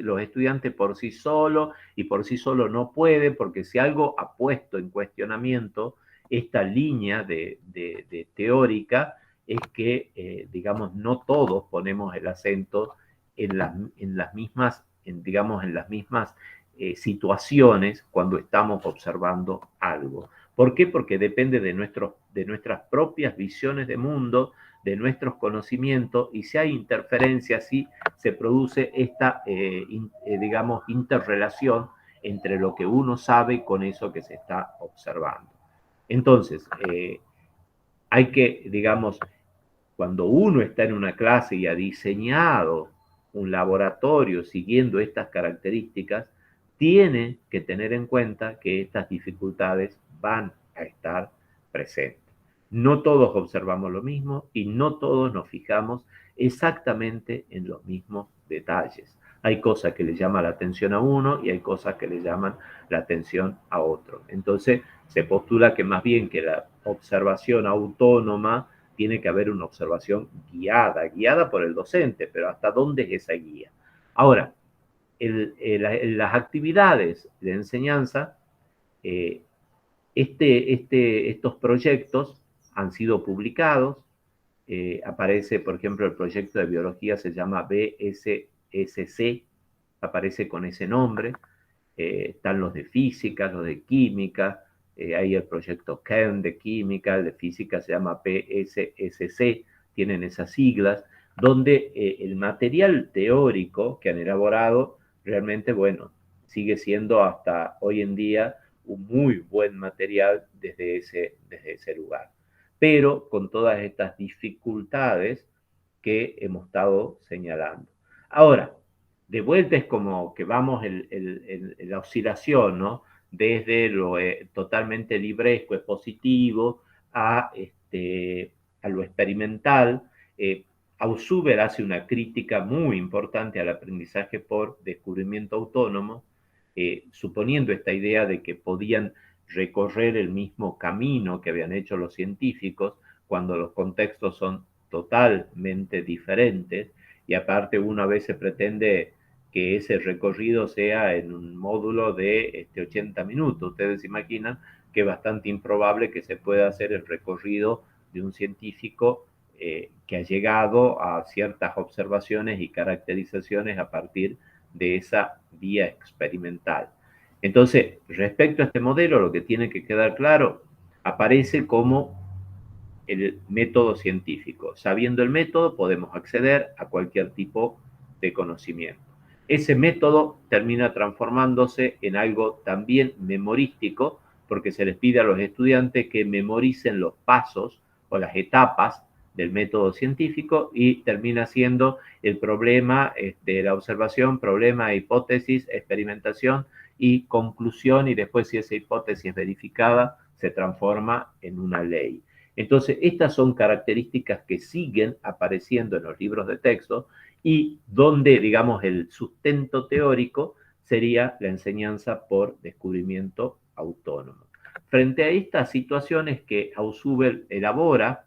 los estudiantes por sí solos y por sí solo no pueden, porque si algo ha puesto en cuestionamiento esta línea de teórica es que, digamos, no todos ponemos el acento en las mismas, digamos, en las mismas situaciones cuando estamos observando algo. ¿Por qué? Porque depende de nuestras propias visiones de mundo, de nuestros conocimientos, y si hay interferencias, sí se produce esta, digamos, interrelación entre lo que uno sabe con eso que se está observando. Entonces, hay que, digamos, cuando uno está en una clase y ha diseñado un laboratorio siguiendo estas características, tiene que tener en cuenta que estas dificultades van a estar presentes. No todos observamos lo mismo y no todos nos fijamos exactamente en los mismos detalles. Hay cosas que le llaman la atención a uno y hay cosas que le llaman la atención a otro. Entonces, se postula que más bien que la observación autónoma tiene que haber una observación guiada por el docente, pero ¿hasta dónde es esa guía? Ahora, las actividades de enseñanza, eh, estos proyectos han sido publicados. Aparece, por ejemplo, el proyecto de biología se llama BSSC, aparece con ese nombre. Están los de física, los de química, hay el proyecto Kern de química, el de física se llama PSSC, tienen esas siglas, donde el material teórico que han elaborado realmente, bueno, sigue siendo hasta hoy en día un muy buen material desde ese lugar, pero con todas estas dificultades que hemos estado señalando. Ahora, de vuelta es como que vamos en la oscilación, ¿no? Desde lo totalmente libresco, expositivo, a lo experimental. Ausubel hace una crítica muy importante al aprendizaje por descubrimiento autónomo, suponiendo esta idea de que podían recorrer el mismo camino que habían hecho los científicos cuando los contextos son totalmente diferentes, y aparte uno a veces pretende que ese recorrido sea en un módulo de 80 minutos. Ustedes imaginan que es bastante improbable que se pueda hacer el recorrido de un científico que ha llegado a ciertas observaciones y caracterizaciones a partir de esa vía experimental. Entonces, respecto a este modelo, lo que tiene que quedar claro, aparece como el método científico. Sabiendo el método, podemos acceder a cualquier tipo de conocimiento. Ese método termina transformándose en algo también memorístico, porque se les pide a los estudiantes que memoricen los pasos o las etapas del método científico, y termina siendo el problema de la observación, problema, hipótesis, experimentación y conclusión, y después, si esa hipótesis es verificada, se transforma en una ley. Entonces, estas son características que siguen apareciendo en los libros de texto y donde, digamos, el sustento teórico sería la enseñanza por descubrimiento autónomo. Frente a estas situaciones que Ausubel elabora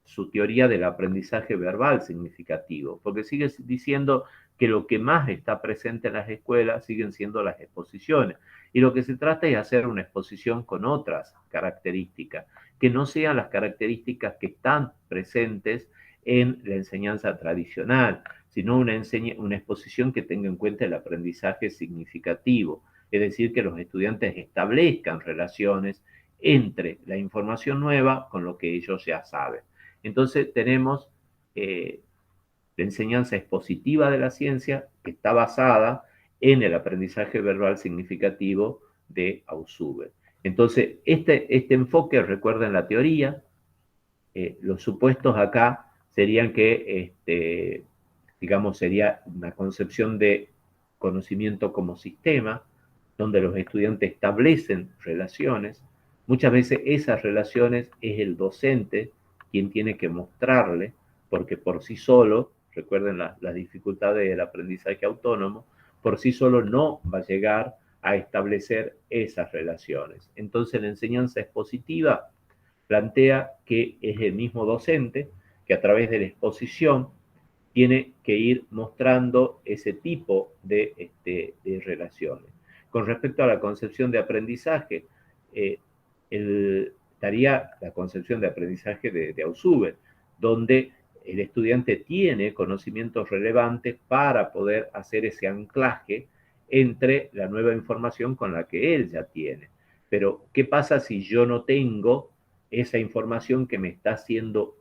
su teoría del aprendizaje verbal significativo, porque sigue diciendo que lo que más está presente en las escuelas siguen siendo las exposiciones, y lo que se trata es hacer una exposición con otras características, que no sean las características que están presentes en la enseñanza tradicional, sino una exposición que tenga en cuenta el aprendizaje significativo, es decir, que los estudiantes establezcan relaciones entre la información nueva con lo que ellos ya saben. Entonces tenemos la enseñanza expositiva de la ciencia, que está basada en el aprendizaje verbal significativo de Ausubel. Entonces, este enfoque, recuerden la teoría, los supuestos acá serían que, digamos, sería una concepción de conocimiento como sistema, donde los estudiantes establecen relaciones. Muchas veces esas relaciones es el docente quien tiene que mostrarle, porque por sí solo, recuerden las dificultades del aprendizaje autónomo, por sí solo no va a llegar a establecer esas relaciones. Entonces la enseñanza expositiva plantea que es el mismo docente que a través de la exposición tiene que ir mostrando ese tipo de relaciones. Con respecto a la concepción de aprendizaje, estaría la concepción de aprendizaje de Ausubel, donde el estudiante tiene conocimientos relevantes para poder hacer ese anclaje entre la nueva información con la que él ya tiene. Pero, ¿qué pasa si yo no tengo esa información que me está siendo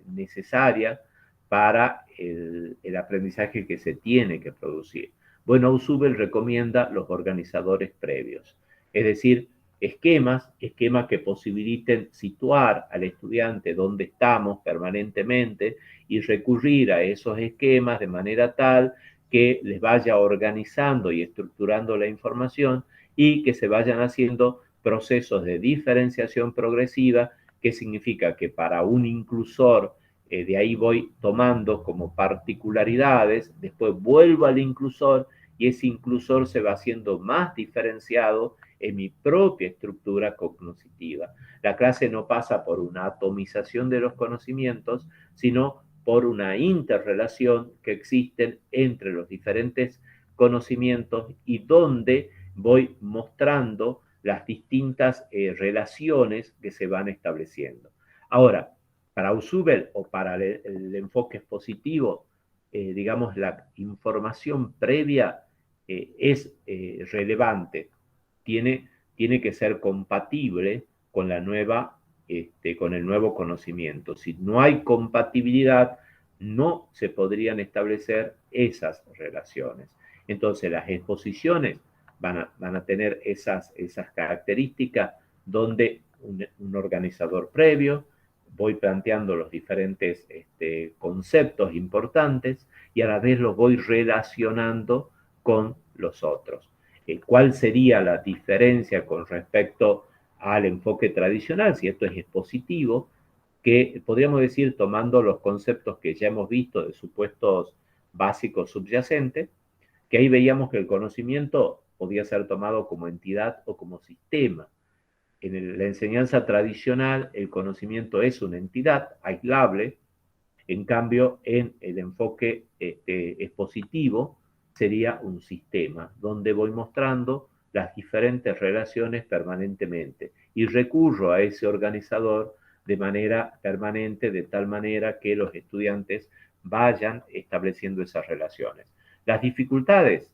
necesaria para el aprendizaje que se tiene que producir? Bueno, Ausubel recomienda los organizadores previos, es decir, esquemas que posibiliten situar al estudiante donde estamos permanentemente y recurrir a esos esquemas de manera tal que les vaya organizando y estructurando la información y que se vayan haciendo procesos de diferenciación progresiva, que significa que para un inclusor, de ahí voy tomando como particularidades, después vuelvo al inclusor y ese inclusor se va haciendo más diferenciado en mi propia estructura cognitiva. La clase no pasa por una atomización de los conocimientos, sino por una interrelación que existen entre los diferentes conocimientos y donde voy mostrando las distintas relaciones que se van estableciendo. Ahora, para Ausubel o para el enfoque expositivo, digamos, la información previa es relevante, tiene que ser compatible con la nueva, con el nuevo conocimiento. Si no hay compatibilidad, no se podrían establecer esas relaciones. Entonces, las exposiciones van a tener esas características donde un organizador previo, voy planteando los diferentes conceptos importantes y a la vez los voy relacionando con los otros. ¿Cuál sería la diferencia con respecto al enfoque tradicional? Si esto es expositivo, que podríamos decir, tomando los conceptos que ya hemos visto de supuestos básicos subyacentes, que ahí veíamos que el conocimiento podía ser tomado como entidad o como sistema. En la enseñanza tradicional, el conocimiento es una entidad aislable. En cambio, en el enfoque expositivo sería un sistema donde voy mostrando las diferentes relaciones permanentemente y recurro a ese organizador de manera permanente, de tal manera que los estudiantes vayan estableciendo esas relaciones. Las dificultades,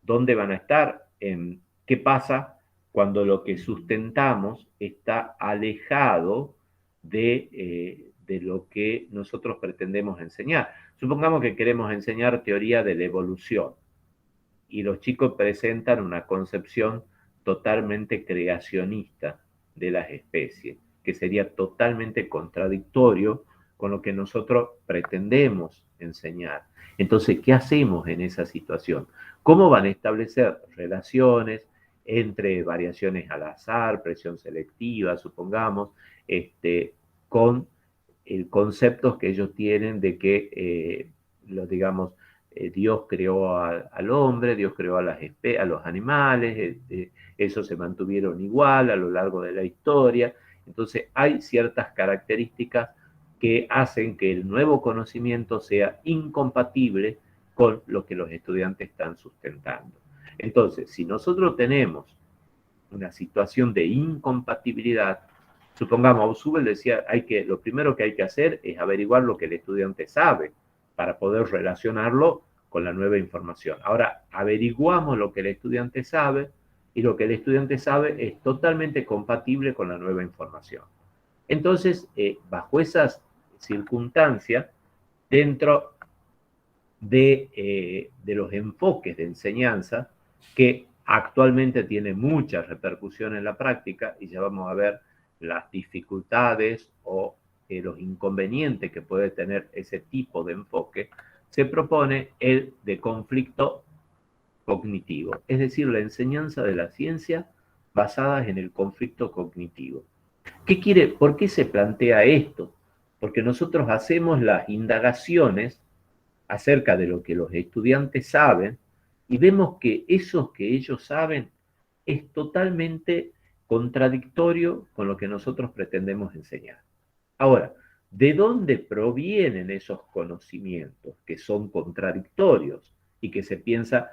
¿dónde van a estar? ¿Qué pasa cuando lo que sustentamos está alejado de lo que nosotros pretendemos enseñar? Supongamos que queremos enseñar teoría de la evolución y los chicos presentan una concepción totalmente creacionista de las especies, que sería totalmente contradictorio con lo que nosotros pretendemos enseñar. Entonces, ¿qué hacemos en esa situación? ¿Cómo van a establecer relaciones entre variaciones al azar, presión selectiva, supongamos, con conceptos que ellos tienen de que, digamos, Dios creó al hombre, Dios creó a los animales, esos se mantuvieron igual a lo largo de la historia. Entonces hay ciertas características que hacen que el nuevo conocimiento sea incompatible con lo que los estudiantes están sustentando. Entonces, si nosotros tenemos una situación de incompatibilidad, supongamos, Ausubel decía, lo primero que hay que hacer es averiguar lo que el estudiante sabe para poder relacionarlo con la nueva información. Ahora, averiguamos lo que el estudiante sabe y lo que el estudiante sabe es totalmente compatible con la nueva información. Entonces, bajo esas circunstancias, dentro de los enfoques de enseñanza que actualmente tiene mucha repercusión en la práctica, y ya vamos a ver las dificultades o los inconvenientes que puede tener ese tipo de enfoque, se propone el de conflicto cognitivo, es decir, la enseñanza de la ciencia basada en el conflicto cognitivo. ¿Por qué se plantea esto? Porque nosotros hacemos las indagaciones acerca de lo que los estudiantes saben y vemos que eso que ellos saben es totalmente contradictorio con lo que nosotros pretendemos enseñar. Ahora, ¿de dónde provienen esos conocimientos que son contradictorios y que se piensa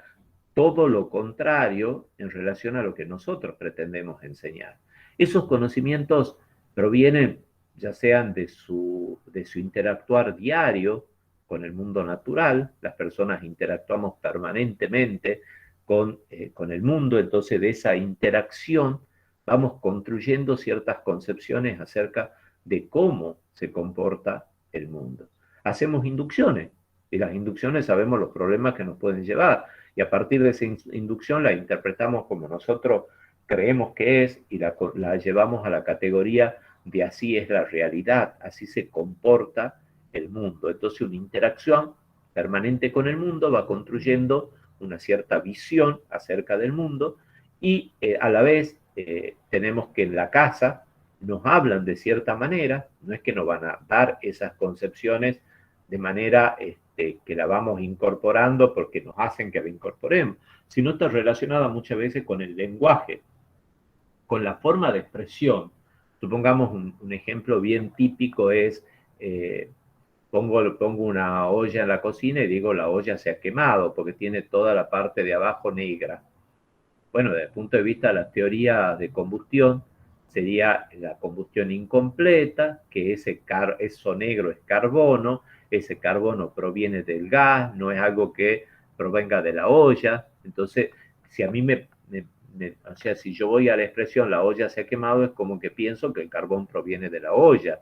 todo lo contrario en relación a lo que nosotros pretendemos enseñar? Esos conocimientos provienen ya sean de su interactuar diario con el mundo natural. Las personas interactuamos permanentemente con el mundo, entonces de esa interacción vamos construyendo ciertas concepciones acerca de cómo se comporta el mundo. Hacemos inducciones, y las inducciones sabemos los problemas que nos pueden llevar, y a partir de esa inducción la interpretamos como nosotros creemos que es, y la llevamos a la categoría de así es la realidad, así se comporta el mundo. Entonces una interacción permanente con el mundo va construyendo una cierta visión acerca del mundo, y a la vez tenemos que en la casa nos hablan de cierta manera, no es que nos van a dar esas concepciones de manera que la vamos incorporando porque nos hacen que la incorporemos, sino está relacionada muchas veces con el lenguaje, con la forma de expresión. Supongamos un ejemplo bien típico es, pongo una olla en la cocina y digo la olla se ha quemado porque tiene toda la parte de abajo negra. Bueno, desde el punto de vista de la teoría de combustión, sería la combustión incompleta, que eso negro es carbono, ese carbono proviene del gas, no es algo que provenga de la olla. Entonces, si a mí o sea, si yo voy a la expresión la olla se ha quemado, es como que pienso que el carbón proviene de la olla,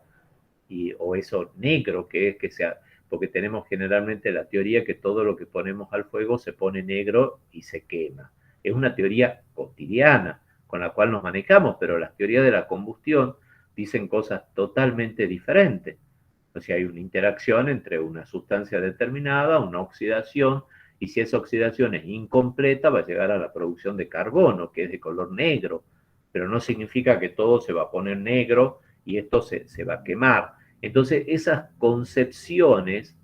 o eso negro que es que sea, porque tenemos generalmente la teoría que todo lo que ponemos al fuego se pone negro y se quema. Es una teoría cotidiana con la cual nos manejamos, pero las teorías de la combustión dicen cosas totalmente diferentes. O sea, hay una interacción entre una sustancia determinada, una oxidación, y si esa oxidación es incompleta, va a llegar a la producción de carbono, que es de color negro, pero no significa que todo se va a poner negro y esto se va a quemar. Entonces, esas concepciones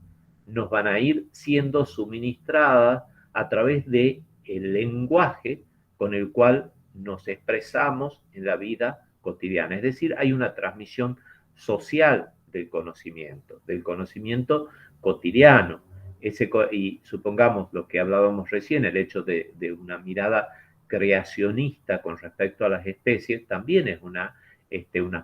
nos van a ir siendo suministradas a través del lenguaje con el cual nos expresamos en la vida cotidiana. Es decir, hay una transmisión social del conocimiento cotidiano. Y supongamos lo que hablábamos recién, el hecho de una mirada creacionista con respecto a las especies, también es una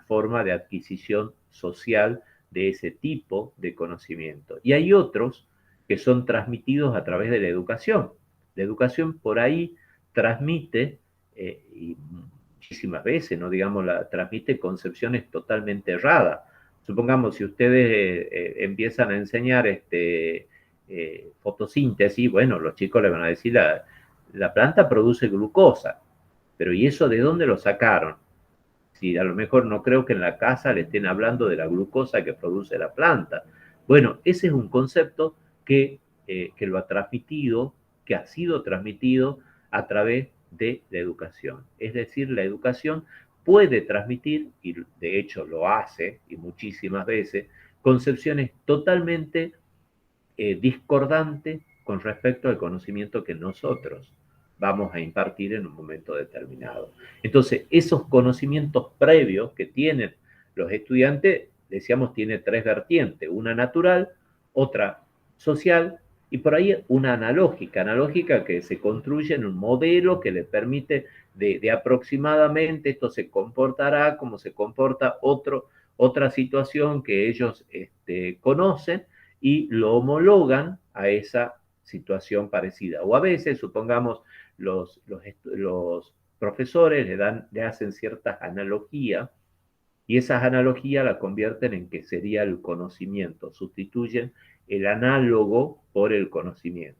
forma de adquisición social de ese tipo de conocimiento. Y hay otros que son transmitidos a través de la educación. La educación por ahí transmite, y muchísimas veces, no digamos, transmite concepciones totalmente erradas. Supongamos, si ustedes empiezan a enseñar fotosíntesis, bueno, los chicos le van a decir la planta produce glucosa, pero ¿y eso de dónde lo sacaron? Si a lo mejor no creo que en la casa le estén hablando de la glucosa que produce la planta. Bueno, ese es un concepto que lo ha transmitido, que ha sido transmitido a través de la educación. Es decir, la educación puede transmitir, y de hecho lo hace, y muchísimas veces, concepciones totalmente discordantes con respecto al conocimiento que nosotros vamos a impartir en un momento determinado. Entonces, esos conocimientos previos que tienen los estudiantes, decíamos, tiene tres vertientes, una natural, otra social y por ahí una analógica que se construye en un modelo que le permite de aproximadamente esto se comportará como se comporta otra situación que ellos conocen, y lo homologan a esa situación parecida. O a veces, supongamos, los profesores le hacen ciertas analogías, y esas analogías la convierten en que sería el conocimiento, sustituyen el análogo por el conocimiento.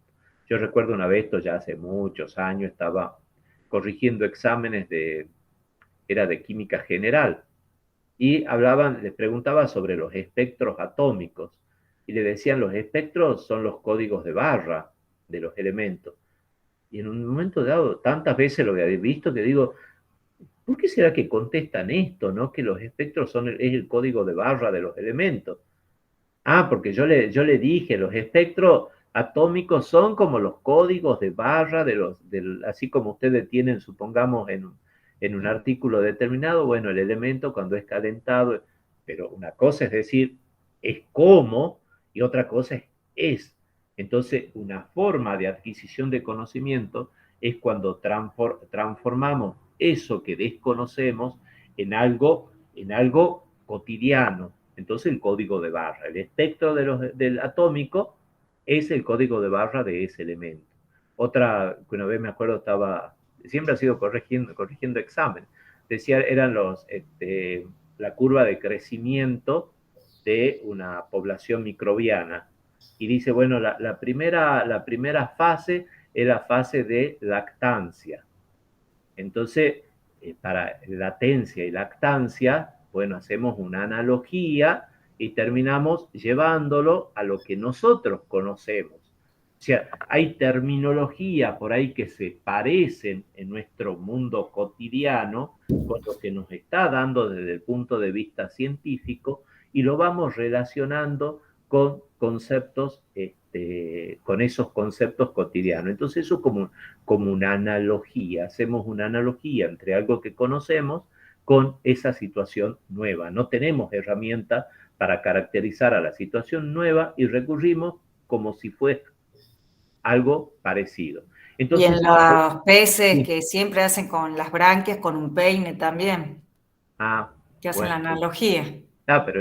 Yo recuerdo una vez, esto ya hace muchos años, estaba corrigiendo exámenes era de química general, y les preguntaba sobre los espectros atómicos, y le decían, los espectros son los códigos de barra de los elementos. Y en un momento dado, tantas veces lo había visto que digo, ¿por qué será que contestan esto, no? Que los espectros es el código de barra de los elementos. Ah, porque yo le dije, los espectros atómicos son como los códigos de barra así como ustedes tienen, supongamos, en un artículo determinado, bueno, el elemento cuando es calentado, pero una cosa es decir, es como, y otra cosa es. Entonces, una forma de adquisición de conocimiento es cuando transformamos eso que desconocemos en algo cotidiano. Entonces el código de barra, el espectro del atómico es el código de barra de ese elemento. Otra que una vez me acuerdo siempre ha sido corrigiendo examen, decía, eran la curva de crecimiento de una población microbiana. Y dice, bueno, la primera fase es la fase de lactancia. Entonces, para latencia y lactancia, bueno, hacemos una analogía y terminamos llevándolo a lo que nosotros conocemos. O sea, hay terminología por ahí que se parecen en nuestro mundo cotidiano con lo que nos está dando desde el punto de vista científico y lo vamos relacionando con conceptos, con esos conceptos cotidianos. Entonces eso es como una analogía, hacemos una analogía entre algo que conocemos con esa situación nueva. No tenemos herramientas para caracterizar a la situación nueva y recurrimos como si fuera algo parecido. Y Entonces, en los peces sí. que siempre hacen con las branquias, con un peine también, que hacen la Bueno, sí. analogía. Pero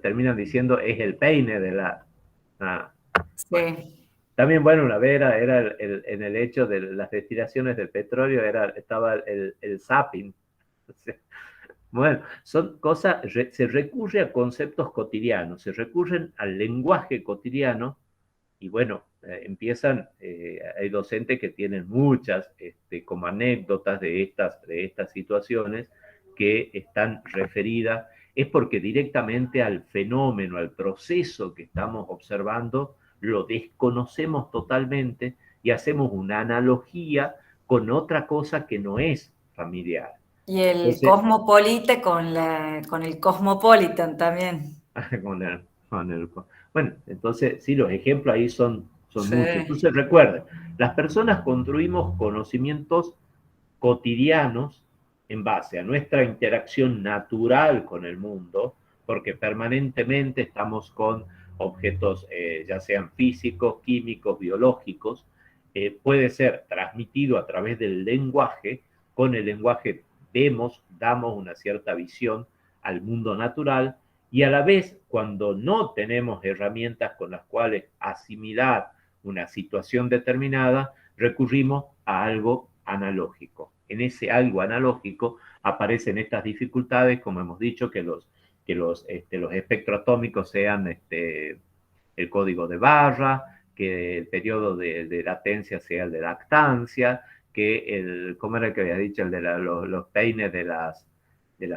terminan diciendo es el peine de la... Ah, bueno. Sí. También, bueno, una vez era en el hecho de las destilaciones del petróleo, estaba el zapping. Bueno, son cosas, se recurre a conceptos cotidianos, se recurren al lenguaje cotidiano y bueno, hay docentes que tienen muchas como anécdotas de estas situaciones que están referidas, es porque directamente al fenómeno, al proceso que estamos observando, lo desconocemos totalmente y hacemos una analogía con otra cosa que no es familiar. Y el Entonces, Cosmopolite con el Cosmopolitan también. con el, bueno, entonces sí, los ejemplos ahí son muchos. Sí. Entonces recuerden, las personas construimos conocimientos cotidianos en base a nuestra interacción natural con el mundo, porque permanentemente estamos con objetos, ya sean físicos, químicos, biológicos, puede ser transmitido a través del lenguaje. Con el lenguaje damos una cierta visión al mundo natural y a la vez, cuando no tenemos herramientas con las cuales asimilar una situación determinada, recurrimos a algo analógico. En ese algo analógico aparecen estas dificultades, como hemos dicho, que los espectros atómicos sean el código de barra, que el periodo de latencia sea el de lactancia, que ¿cómo era el que había dicho? El de los peines de las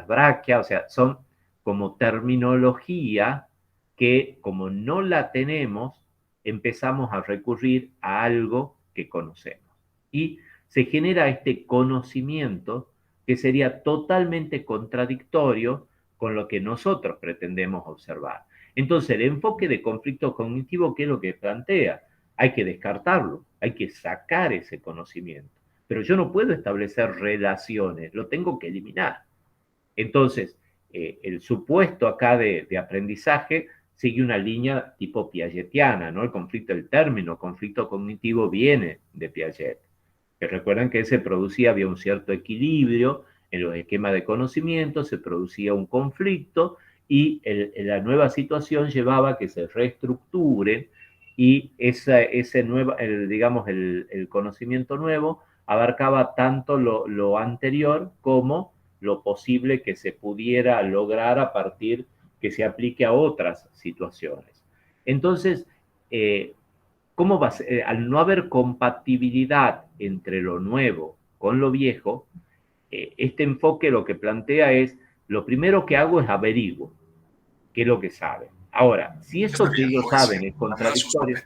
braquias, o sea, son como terminología que como no la tenemos, empezamos a recurrir a algo que conocemos. Y se genera este conocimiento que sería totalmente contradictorio con lo que nosotros pretendemos observar. Entonces, el enfoque de conflicto cognitivo, ¿qué es lo que plantea? Hay que descartarlo, hay que sacar ese conocimiento. Pero yo no puedo establecer relaciones, lo tengo que eliminar. Entonces, el supuesto acá de aprendizaje sigue una línea tipo piagetiana, ¿no? El conflicto, el término conflicto cognitivo viene de Piaget. Que recuerdan que se producía, había un cierto equilibrio en los esquemas de conocimiento, se producía un conflicto y la nueva situación llevaba a que se reestructuren y digamos, el conocimiento nuevo abarcaba tanto lo anterior como lo posible que se pudiera lograr a partir que se aplique a otras situaciones. Entonces, ¿cómo va a ser? Al no haber compatibilidad entre lo nuevo con lo viejo, este enfoque lo que plantea es, lo primero que hago es averiguo qué es lo que saben. Ahora, si eso que ellos saben es contradictorio,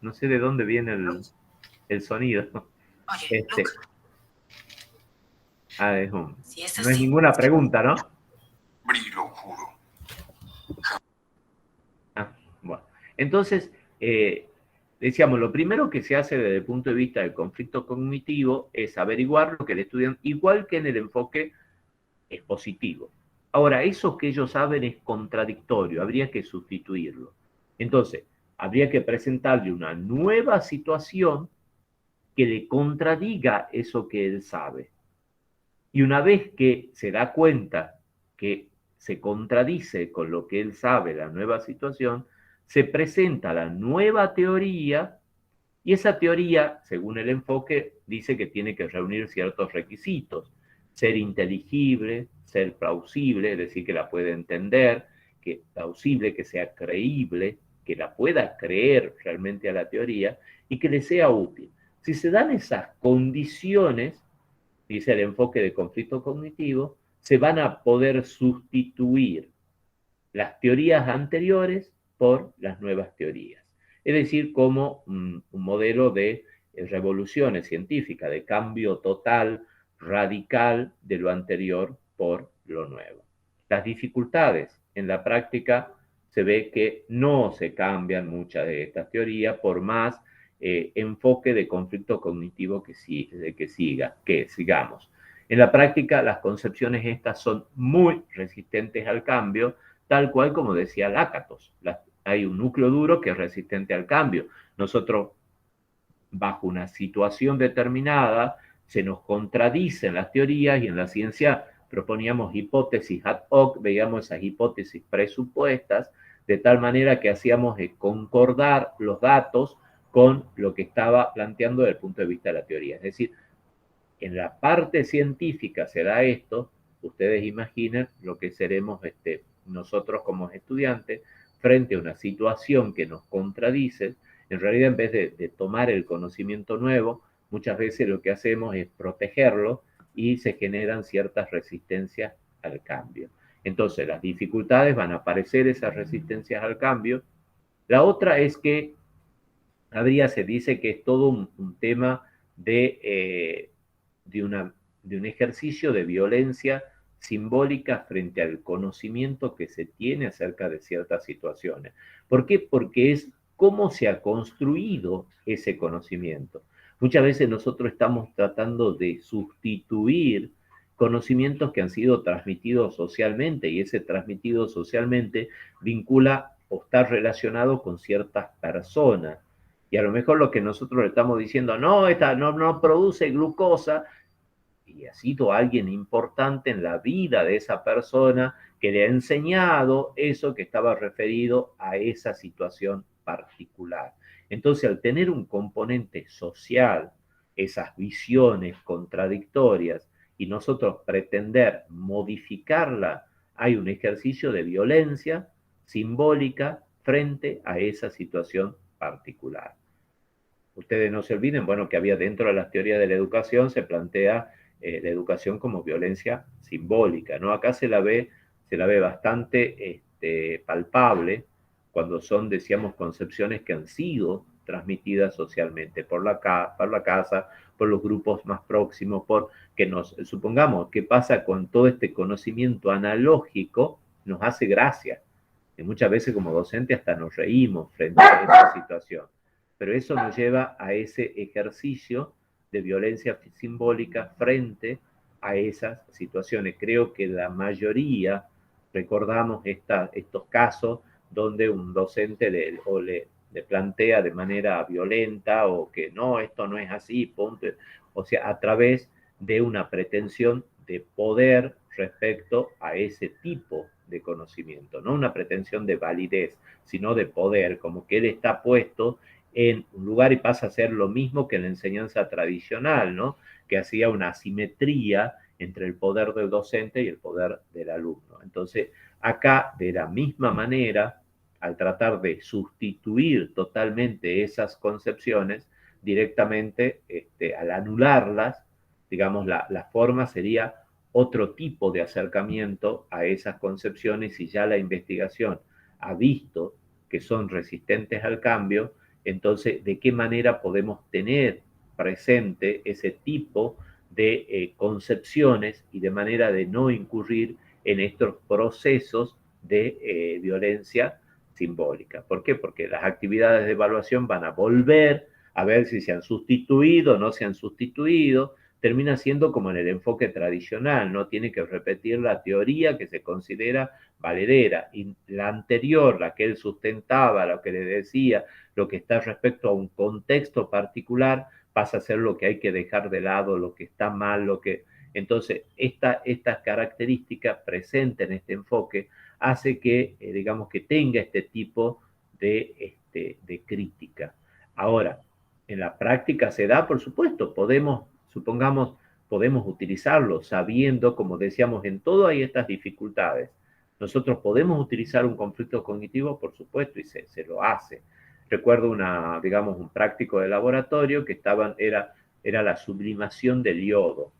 no sé de dónde viene el sonido. No es ninguna pregunta, ¿no? Lo juro. Bueno, entonces, decíamos, lo primero que se hace desde el punto de vista del conflicto cognitivo es averiguar lo que el estudiante, igual que en el enfoque expositivo. Ahora, eso que ellos saben es contradictorio, habría que sustituirlo. Entonces, habría que presentarle una nueva situación que le contradiga eso que él sabe. Y una vez que se da cuenta que se contradice con lo que él sabe, la nueva situación, se presenta la nueva teoría y esa teoría, según el enfoque, dice que tiene que reunir ciertos requisitos. Ser inteligible, ser plausible, es decir, que la pueda entender, que plausible, que sea creíble, que la pueda creer realmente a la teoría y que le sea útil. Si se dan esas condiciones, dice el enfoque de conflicto cognitivo, se van a poder sustituir las teorías anteriores por las nuevas teorías. Es decir, como un modelo de revoluciones científicas, de cambio total, radical de lo anterior por lo nuevo. Las dificultades en la práctica se ve que no se cambian muchas de estas teorías por más enfoque de conflicto cognitivo que sigamos. En la práctica, las concepciones estas son muy resistentes al cambio, tal cual como decía Lakatos. Hay un núcleo duro que es resistente al cambio. Nosotros, bajo una situación determinada, se nos contradicen las teorías y en la ciencia proponíamos hipótesis ad hoc, veíamos esas hipótesis presupuestas, de tal manera que hacíamos concordar los datos con lo que estaba planteando desde el punto de vista de la teoría. Es decir, en la parte científica se da esto, ustedes imaginen lo que seremos nosotros como estudiantes frente a una situación que nos contradice. En realidad, en vez de tomar el conocimiento nuevo, muchas veces lo que hacemos es protegerlo y se generan ciertas resistencias al cambio. Entonces, las dificultades van a aparecer, esas resistencias al cambio. La otra es que se dice que es todo un tema de un ejercicio de violencia simbólica frente al conocimiento que se tiene acerca de ciertas situaciones. ¿Por qué? Porque es cómo se ha construido ese conocimiento. Muchas veces nosotros estamos tratando de sustituir conocimientos que han sido transmitidos socialmente y ese transmitido socialmente vincula o está relacionado con ciertas personas. Y a lo mejor lo que nosotros le estamos diciendo, no, esta no produce glucosa, y ha sido alguien importante en la vida de esa persona que le ha enseñado eso que estaba referido a esa situación particular. Entonces, al tener un componente social, esas visiones contradictorias, y nosotros pretender modificarla, hay un ejercicio de violencia simbólica frente a esa situación particular. Ustedes no se olviden, bueno, que había dentro de las teorías de la educación, se plantea la educación como violencia simbólica, ¿no? Acá se la ve bastante palpable cuando son, decíamos, concepciones que han sido transmitidas socialmente por la casa, por los grupos más próximos, supongamos, ¿qué pasa con todo este conocimiento analógico? Nos hace gracia. Y muchas veces como docente hasta nos reímos frente a esa situación. Pero eso nos lleva a ese ejercicio de violencia simbólica frente a esas situaciones. Creo que la mayoría recordamos estos casos donde un docente le plantea de manera violenta o que no, esto no es así, punto. O sea, a través de una pretensión de poder respecto a ese tipo de conocimiento, no una pretensión de validez, sino de poder, como que él está puesto en un lugar y pasa a ser lo mismo que en la enseñanza tradicional, ¿no? Que hacía una asimetría entre el poder del docente y el poder del alumno. Entonces, acá, de la misma manera, al tratar de sustituir totalmente esas concepciones, directamente, al anularlas, digamos, la forma sería otro tipo de acercamiento a esas concepciones y ya la investigación ha visto que son resistentes al cambio. Entonces, ¿de qué manera podemos tener presente ese tipo de concepciones y de manera de no incurrir en estos procesos de violencia simbólica? ¿Por qué? Porque las actividades de evaluación van a volver a ver si se han sustituido o no se han sustituido. Termina siendo como en el enfoque tradicional, ¿no? Tiene que repetir la teoría que se considera valedera, y la anterior, la que él sustentaba, lo que le decía, lo que está respecto a un contexto particular, pasa a ser lo que hay que dejar de lado, lo que está mal, lo que Entonces, esta característica presente en este enfoque hace que, digamos, que tenga este tipo de crítica. Ahora, en la práctica se da, por supuesto, supongamos, podemos utilizarlo sabiendo, como decíamos, en todo hay estas dificultades. Nosotros podemos utilizar un conflicto cognitivo, por supuesto, y se lo hace. Recuerdo digamos, un práctico de laboratorio que era la sublimación del yodo.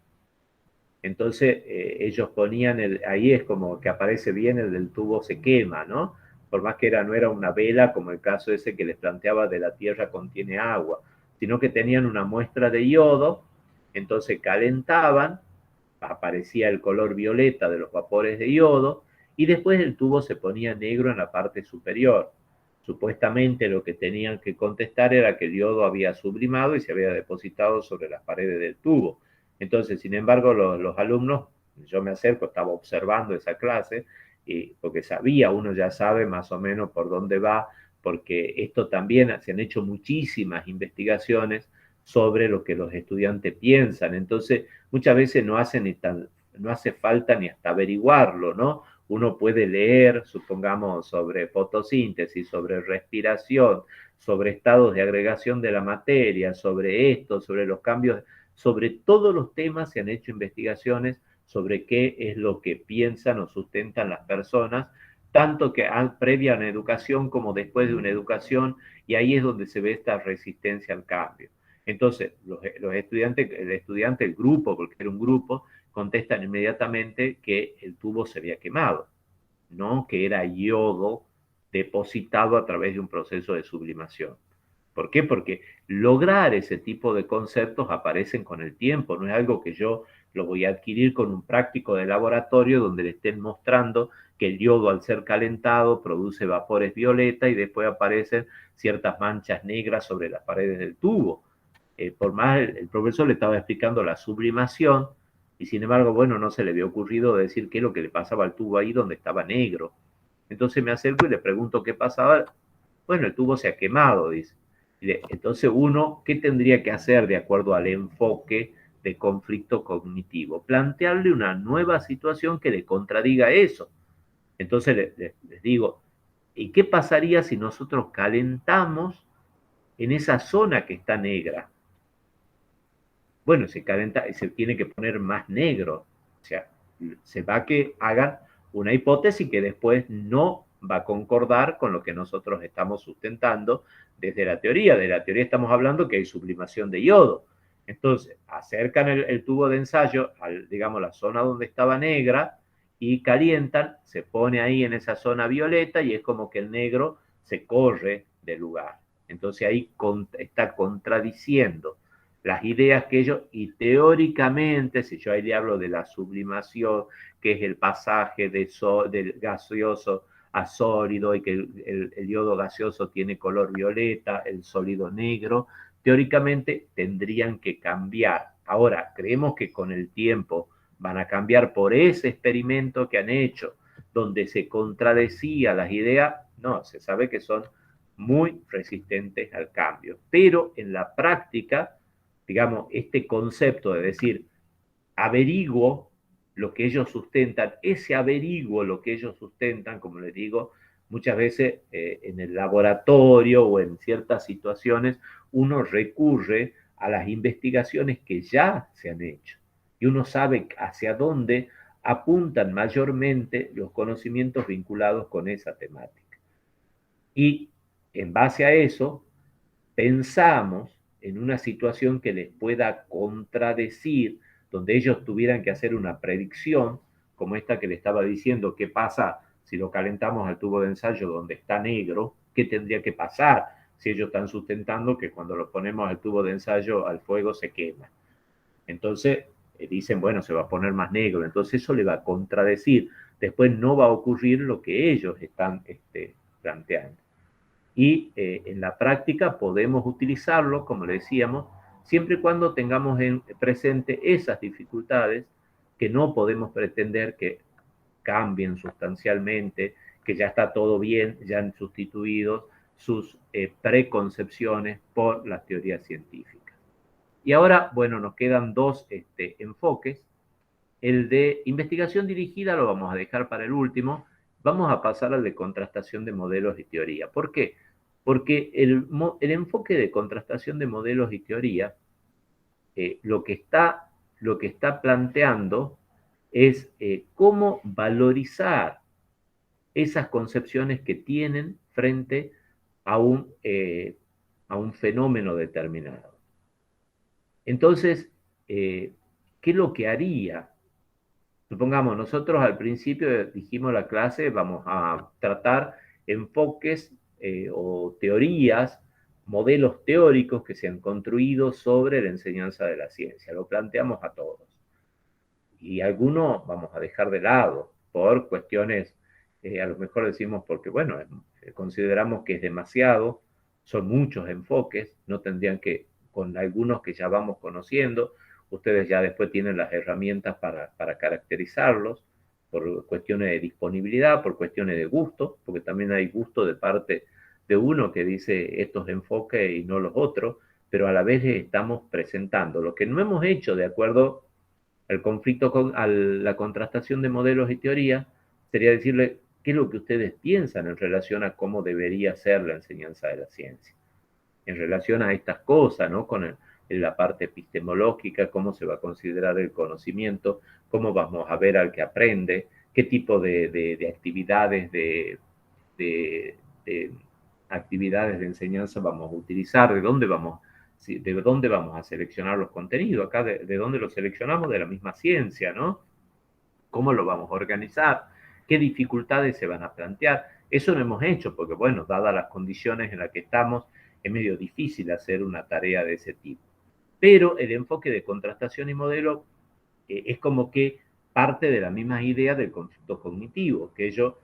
Entonces, ellos ponían, ahí es como que aparece bien el del tubo se quema, ¿no? Por más que no era una vela, como el caso ese que les planteaba de la tierra contiene agua, sino que tenían una muestra de yodo, entonces calentaban, aparecía el color violeta de los vapores de yodo, y después el tubo se ponía negro en la parte superior. Supuestamente lo que tenían que contestar era que el yodo había sublimado y se había depositado sobre las paredes del tubo. Entonces, sin embargo, los alumnos, yo me acerco, estaba observando esa clase, porque uno ya sabe más o menos por dónde va, porque esto también se han hecho muchísimas investigaciones sobre lo que los estudiantes piensan. Entonces, muchas veces no hace falta ni hasta averiguarlo, ¿no? Uno puede leer, supongamos, sobre fotosíntesis, sobre respiración, sobre estados de agregación de la materia, sobre esto, sobre los cambios, sobre todos los temas se han hecho investigaciones sobre qué es lo que piensan o sustentan las personas, tanto que previa a una educación como después de una educación, y ahí es donde se ve esta resistencia al cambio. Entonces, el grupo, porque era un grupo, contestan inmediatamente que el tubo se había quemado, no que era yodo depositado a través de un proceso de sublimación. ¿Por qué? Porque lograr ese tipo de conceptos aparecen con el tiempo, no es algo que yo lo voy a adquirir con un práctico de laboratorio donde le estén mostrando que el yodo al ser calentado produce vapores violeta y después aparecen ciertas manchas negras sobre las paredes del tubo. Por más el profesor le estaba explicando la sublimación y sin embargo, bueno, no se le había ocurrido decir qué es lo que le pasaba al tubo ahí donde estaba negro. Entonces me acerco y le pregunto qué pasaba. Bueno, el tubo se ha quemado, dice. Entonces uno, ¿qué tendría que hacer de acuerdo al enfoque de conflicto cognitivo? Plantearle una nueva situación que le contradiga eso. Entonces les digo, ¿y qué pasaría si nosotros calentamos en esa zona que está negra? Bueno, se calenta y se tiene que poner más negro. O sea, se va a que hagan una hipótesis que después no va a concordar con lo que nosotros estamos sustentando desde la teoría. De la teoría estamos hablando que hay sublimación de yodo. Entonces, acercan el tubo de ensayo digamos, la zona donde estaba negra y calientan, se pone ahí en esa zona violeta y es como que el negro se corre del lugar. Entonces ahí está contradiciendo las ideas que ellos, y teóricamente, si yo ahí le hablo de la sublimación, que es el pasaje del gaseoso a sólido y que el yodo gaseoso tiene color violeta, el sólido negro, teóricamente tendrían que cambiar. Ahora, creemos que con el tiempo van a cambiar por ese experimento que han hecho, donde se contradecía las ideas, no, se sabe que son muy resistentes al cambio. Pero en la práctica, digamos, este concepto de decir, averiguo lo que ellos sustentan, ese averiguo lo que ellos sustentan, como les digo, muchas veces en el laboratorio o en ciertas situaciones, uno recurre a las investigaciones que ya se han hecho y uno sabe hacia dónde apuntan mayormente los conocimientos vinculados con esa temática. Y en base a eso, pensamos en una situación que les pueda contradecir, donde ellos tuvieran que hacer una predicción, como esta que le estaba diciendo, qué pasa si lo calentamos al tubo de ensayo donde está negro, qué tendría que pasar si ellos están sustentando que cuando lo ponemos al tubo de ensayo al fuego se quema. Entonces dicen, bueno, se va a poner más negro, entonces eso le va a contradecir. Después no va a ocurrir lo que ellos están planteando. Y en la práctica podemos utilizarlo, como le decíamos, siempre y cuando tengamos presente esas dificultades que no podemos pretender que cambien sustancialmente, que ya está todo bien, ya han sustituido sus preconcepciones por las teorías científicas. Y ahora, bueno, nos quedan dos enfoques El de investigación dirigida lo vamos a dejar para el último. Vamos a pasar al de contrastación de modelos y teoría. ¿Por qué? Porque el enfoque de contrastación de modelos y teoría lo que está planteando es cómo valorizar esas concepciones que tienen frente a un fenómeno determinado. Entonces, ¿qué es lo que haría? Supongamos, nosotros al principio dijimos la clase, vamos a tratar enfoques o teorías, modelos teóricos que se han construido sobre la enseñanza de la ciencia. Lo planteamos a todos. Y algunos vamos a dejar de lado por cuestiones, a lo mejor decimos porque, bueno, consideramos que es demasiado, son muchos enfoques, no tendrían que, con algunos que ya vamos conociendo, ustedes ya después tienen las herramientas para caracterizarlos, por cuestiones de disponibilidad, por cuestiones de gusto, porque también hay gusto de parte de uno que dice estos enfoques y no los otros, pero a la vez estamos presentando lo que no hemos hecho de acuerdo al conflicto a la contrastación de modelos y teorías, sería decirle qué es lo que ustedes piensan en relación a cómo debería ser la enseñanza de la ciencia, en relación a estas cosas, ¿no? En la parte epistemológica, cómo se va a considerar el conocimiento, cómo vamos a ver al que aprende, qué tipo de actividades de actividades de enseñanza vamos a utilizar, de dónde vamos a seleccionar los contenidos. Acá, ¿de dónde los seleccionamos? De la misma ciencia, ¿no? ¿Cómo lo vamos a organizar? ¿Qué dificultades se van a plantear? Eso no hemos hecho porque, bueno, dadas las condiciones en las que estamos, es medio difícil hacer una tarea de ese tipo. Pero el enfoque de contrastación y modelo es como que parte de la misma idea del conflicto cognitivo, que ellos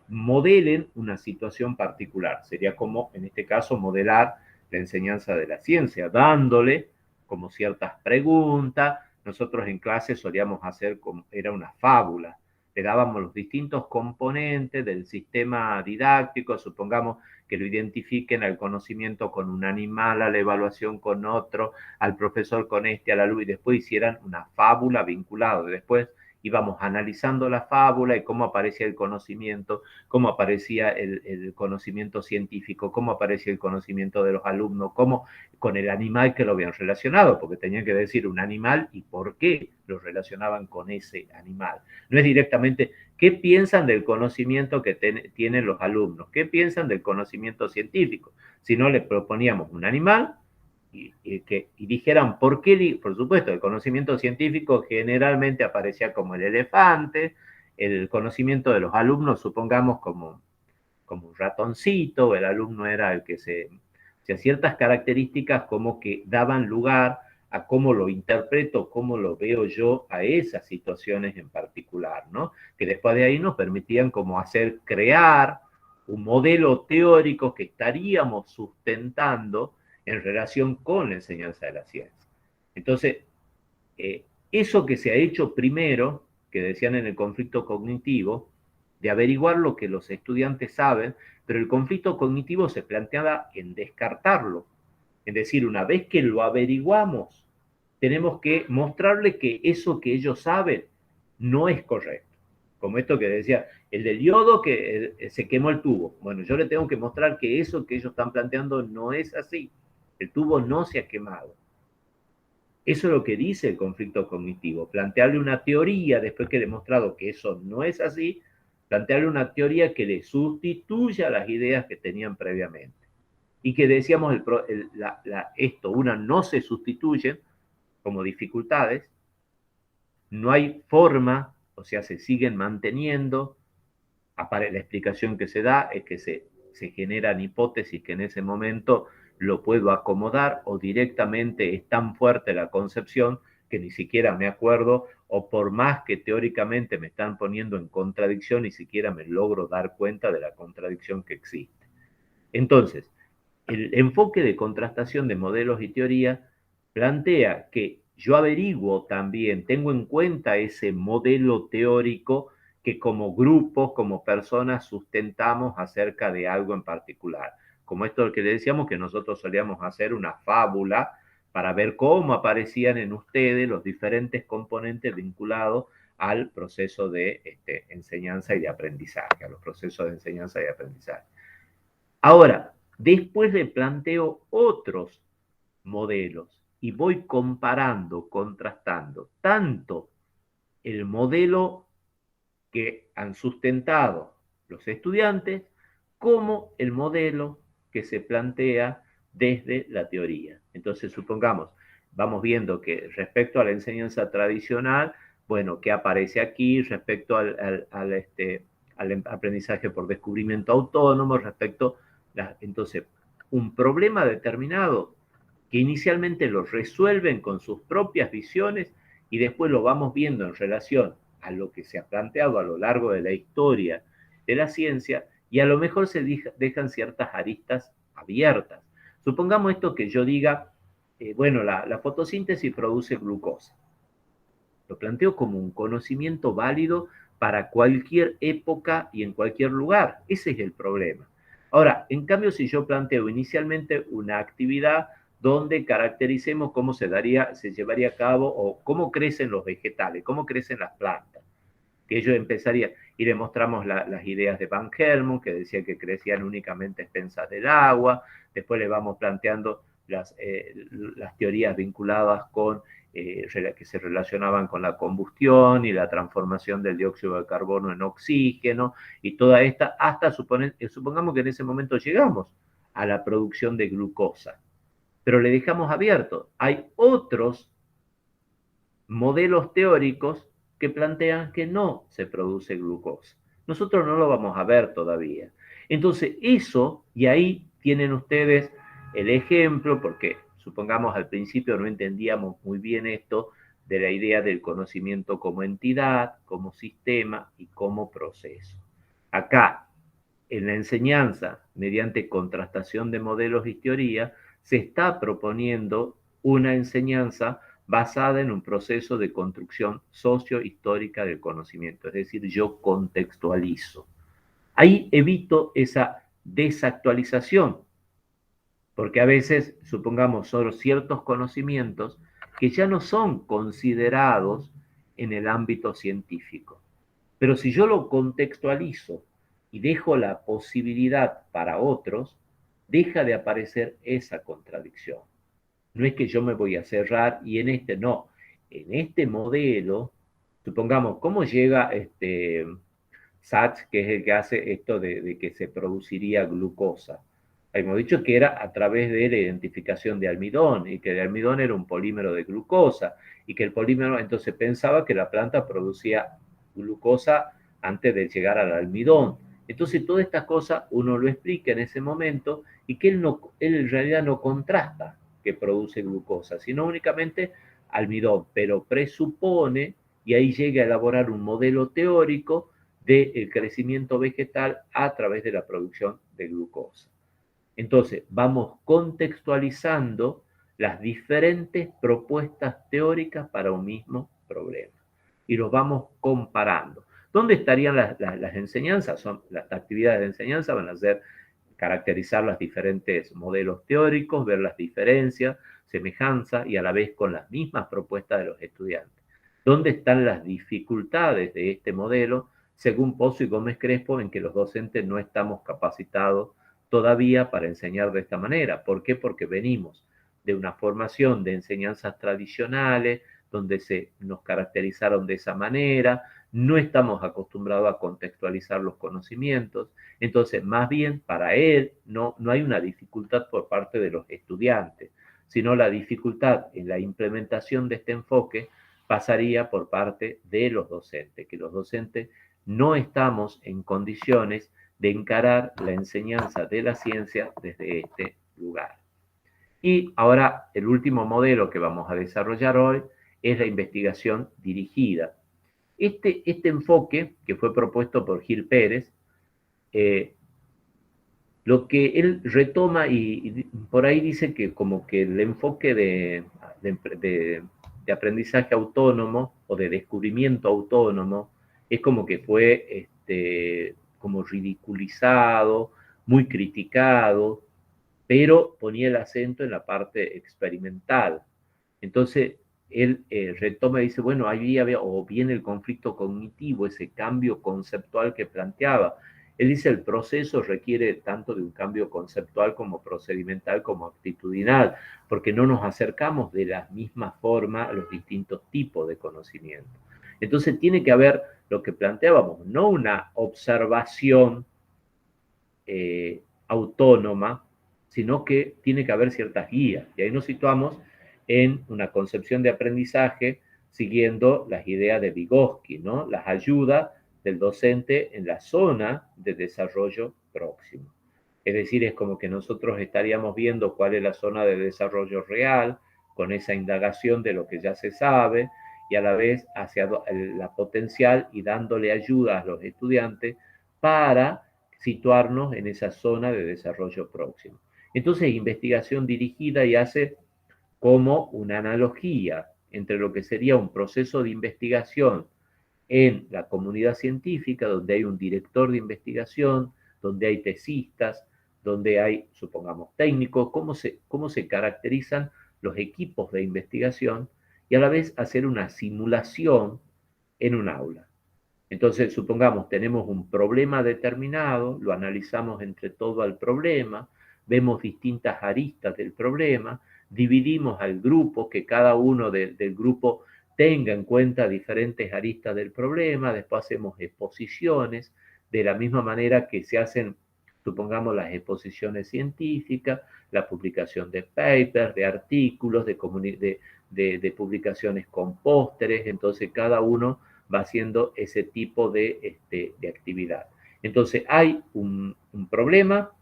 modelen una situación particular. Sería como, en este caso, modelar la enseñanza de la ciencia, dándole como ciertas preguntas. Nosotros en clase solíamos hacer como, era una fábula, le dábamos los distintos componentes del sistema didáctico, supongamos que lo identifiquen al conocimiento con un animal, a la evaluación con otro, al profesor con este, a la luz, y después hicieran una fábula vinculada. Después íbamos analizando la fábula y cómo aparecía el conocimiento, cómo aparecía el conocimiento científico, cómo aparecía el conocimiento de los alumnos, cómo con el animal que lo habían relacionado, porque tenían que decir un animal y por qué lo relacionaban con ese animal. No es directamente qué piensan del conocimiento que tienen los alumnos, qué piensan del conocimiento científico, sino les proponíamos un animal y dijeran por qué, por supuesto, el conocimiento científico generalmente aparecía como el elefante, el conocimiento de los alumnos, supongamos, como un ratoncito, el alumno era el que o sea, ciertas características como que daban lugar a cómo lo interpreto, cómo lo veo yo a esas situaciones en particular, ¿no? Que después de ahí nos permitían como crear un modelo teórico que estaríamos sustentando en relación con la enseñanza de la ciencia. Entonces, eso que se ha hecho primero, que decían en el conflicto cognitivo, de averiguar lo que los estudiantes saben, pero el conflicto cognitivo se planteaba en descartarlo. Es decir, una vez que lo averiguamos, tenemos que mostrarle que eso que ellos saben no es correcto. Como esto que decía, el del yodo que se quemó el tubo. Bueno, yo le tengo que mostrar que eso que ellos están planteando no es así. El tubo no se ha quemado. Eso es lo que dice el conflicto cognitivo. Plantearle una teoría, después que he demostrado que eso no es así, plantearle una teoría que le sustituya las ideas que tenían previamente. Y que decíamos, una no se sustituyen como dificultades, no hay forma, o sea, se siguen manteniendo. La explicación que se da es que se generan hipótesis que en ese momento lo puedo acomodar, o directamente es tan fuerte la concepción que ni siquiera me acuerdo, o por más que teóricamente me están poniendo en contradicción, ni siquiera me logro dar cuenta de la contradicción que existe. Entonces, el enfoque de contrastación de modelos y teorías plantea que yo averiguo también, tengo en cuenta ese modelo teórico que como grupos, como personas sustentamos acerca de algo en particular. Como esto que le decíamos, que nosotros solíamos hacer una fábula para ver cómo aparecían en ustedes los diferentes componentes vinculados al proceso de enseñanza y de aprendizaje, a los procesos de enseñanza y de aprendizaje. Ahora, después le planteo otros modelos y voy comparando, contrastando tanto el modelo que han sustentado los estudiantes como el modelo que se plantea desde la teoría. Entonces, supongamos, vamos viendo que respecto a la enseñanza tradicional, bueno, ¿qué aparece aquí respecto al aprendizaje por descubrimiento autónomo, entonces, un problema determinado que inicialmente lo resuelven con sus propias visiones y después lo vamos viendo en relación a lo que se ha planteado a lo largo de la historia de la ciencia y a lo mejor se dejan ciertas aristas abiertas. Supongamos esto que yo diga, bueno, la fotosíntesis produce glucosa. Lo planteo como un conocimiento válido para cualquier época y en cualquier lugar. Ese es el problema. Ahora, en cambio, si yo planteo inicialmente una actividad donde caractericemos cómo se llevaría a cabo o cómo crecen los vegetales, cómo crecen las plantas, que ellos empezarían, y le mostramos las ideas de Van Helmont, que decía que crecían únicamente expensas del agua, después le vamos planteando las teorías vinculadas con que se relacionaban con la combustión y la transformación del dióxido de carbono en oxígeno y toda esta, hasta supongamos que en ese momento llegamos a la producción de glucosa, pero le dejamos abierto. Hay otros modelos teóricos que plantean que no se produce glucosa. Nosotros no lo vamos a ver todavía. Entonces, eso, y ahí tienen ustedes el ejemplo, porque supongamos al principio no entendíamos muy bien esto de la idea del conocimiento como entidad, como sistema y como proceso. Acá, en la enseñanza, mediante contrastación de modelos y teoría, se está proponiendo una enseñanza basada en un proceso de construcción socio-histórica del conocimiento, es decir, yo contextualizo. Ahí evito esa desactualización, porque a veces, supongamos, son ciertos conocimientos que ya no son considerados en el ámbito científico. Pero si yo lo contextualizo y dejo la posibilidad para otros, deja de aparecer esa contradicción. No es que yo me voy a cerrar y en este no. En este modelo, supongamos, ¿cómo llega Sachs, que es el que hace esto de que se produciría glucosa? Hemos dicho que era a través de la identificación de almidón y que el almidón era un polímero de glucosa y que el polímero entonces pensaba que la planta producía glucosa antes de llegar al almidón. Entonces todas estas cosas uno lo explica en ese momento y que él en realidad no contrasta que produce glucosa, sino únicamente almidón, pero presupone, y ahí llega a elaborar un modelo teórico del crecimiento vegetal a través de la producción de glucosa. Entonces, vamos contextualizando las diferentes propuestas teóricas para un mismo problema y los vamos comparando. ¿Dónde estarían las enseñanzas? Las actividades de enseñanza van a ser caracterizar los diferentes modelos teóricos, ver las diferencias, semejanzas y a la vez con las mismas propuestas de los estudiantes. ¿Dónde están las dificultades de este modelo? Según Pozo y Gómez Crespo, en que los docentes no estamos capacitados todavía para enseñar de esta manera. ¿Por qué? Porque venimos de una formación de enseñanzas tradicionales, donde nos caracterizaron de esa manera, no estamos acostumbrados a contextualizar los conocimientos, entonces más bien para él no hay una dificultad por parte de los estudiantes, sino la dificultad en la implementación de este enfoque pasaría por parte de los docentes, que los docentes no estamos en condiciones de encarar la enseñanza de la ciencia desde este lugar. Y ahora el último modelo que vamos a desarrollar hoy es la investigación dirigida. Este enfoque, que fue propuesto por Gil Pérez, lo que él retoma y por ahí dice que como que el enfoque de aprendizaje autónomo o de descubrimiento autónomo es como que fue como ridiculizado, muy criticado, pero ponía el acento en la parte experimental. Entonces, él retoma y dice, bueno, ahí había, o viene el conflicto cognitivo, ese cambio conceptual que planteaba. Él dice, el proceso requiere tanto de un cambio conceptual como procedimental como actitudinal, porque no nos acercamos de la misma forma a los distintos tipos de conocimiento. Entonces tiene que haber lo que planteábamos, no una observación autónoma, sino que tiene que haber ciertas guías. Y ahí nos situamos en una concepción de aprendizaje siguiendo las ideas de Vygotsky, ¿no? Las ayudas del docente en la zona de desarrollo próximo. Es decir, es como que nosotros estaríamos viendo cuál es la zona de desarrollo real, con esa indagación de lo que ya se sabe, y a la vez hacia la potencial y dándole ayuda a los estudiantes para situarnos en esa zona de desarrollo próximo. Entonces, investigación dirigida y hace como una analogía entre lo que sería un proceso de investigación en la comunidad científica, donde hay un director de investigación, donde hay tesistas, donde hay, supongamos, técnicos, cómo se caracterizan los equipos de investigación y a la vez hacer una simulación en un aula. Entonces, supongamos, tenemos un problema determinado, lo analizamos entre todo al problema, vemos distintas aristas del problema, dividimos al grupo, que cada uno del grupo tenga en cuenta diferentes aristas del problema, después hacemos exposiciones, de la misma manera que se hacen, supongamos, las exposiciones científicas, la publicación de papers, de artículos, de publicaciones con pósteres, entonces cada uno va haciendo ese tipo de actividad. Entonces hay un problema,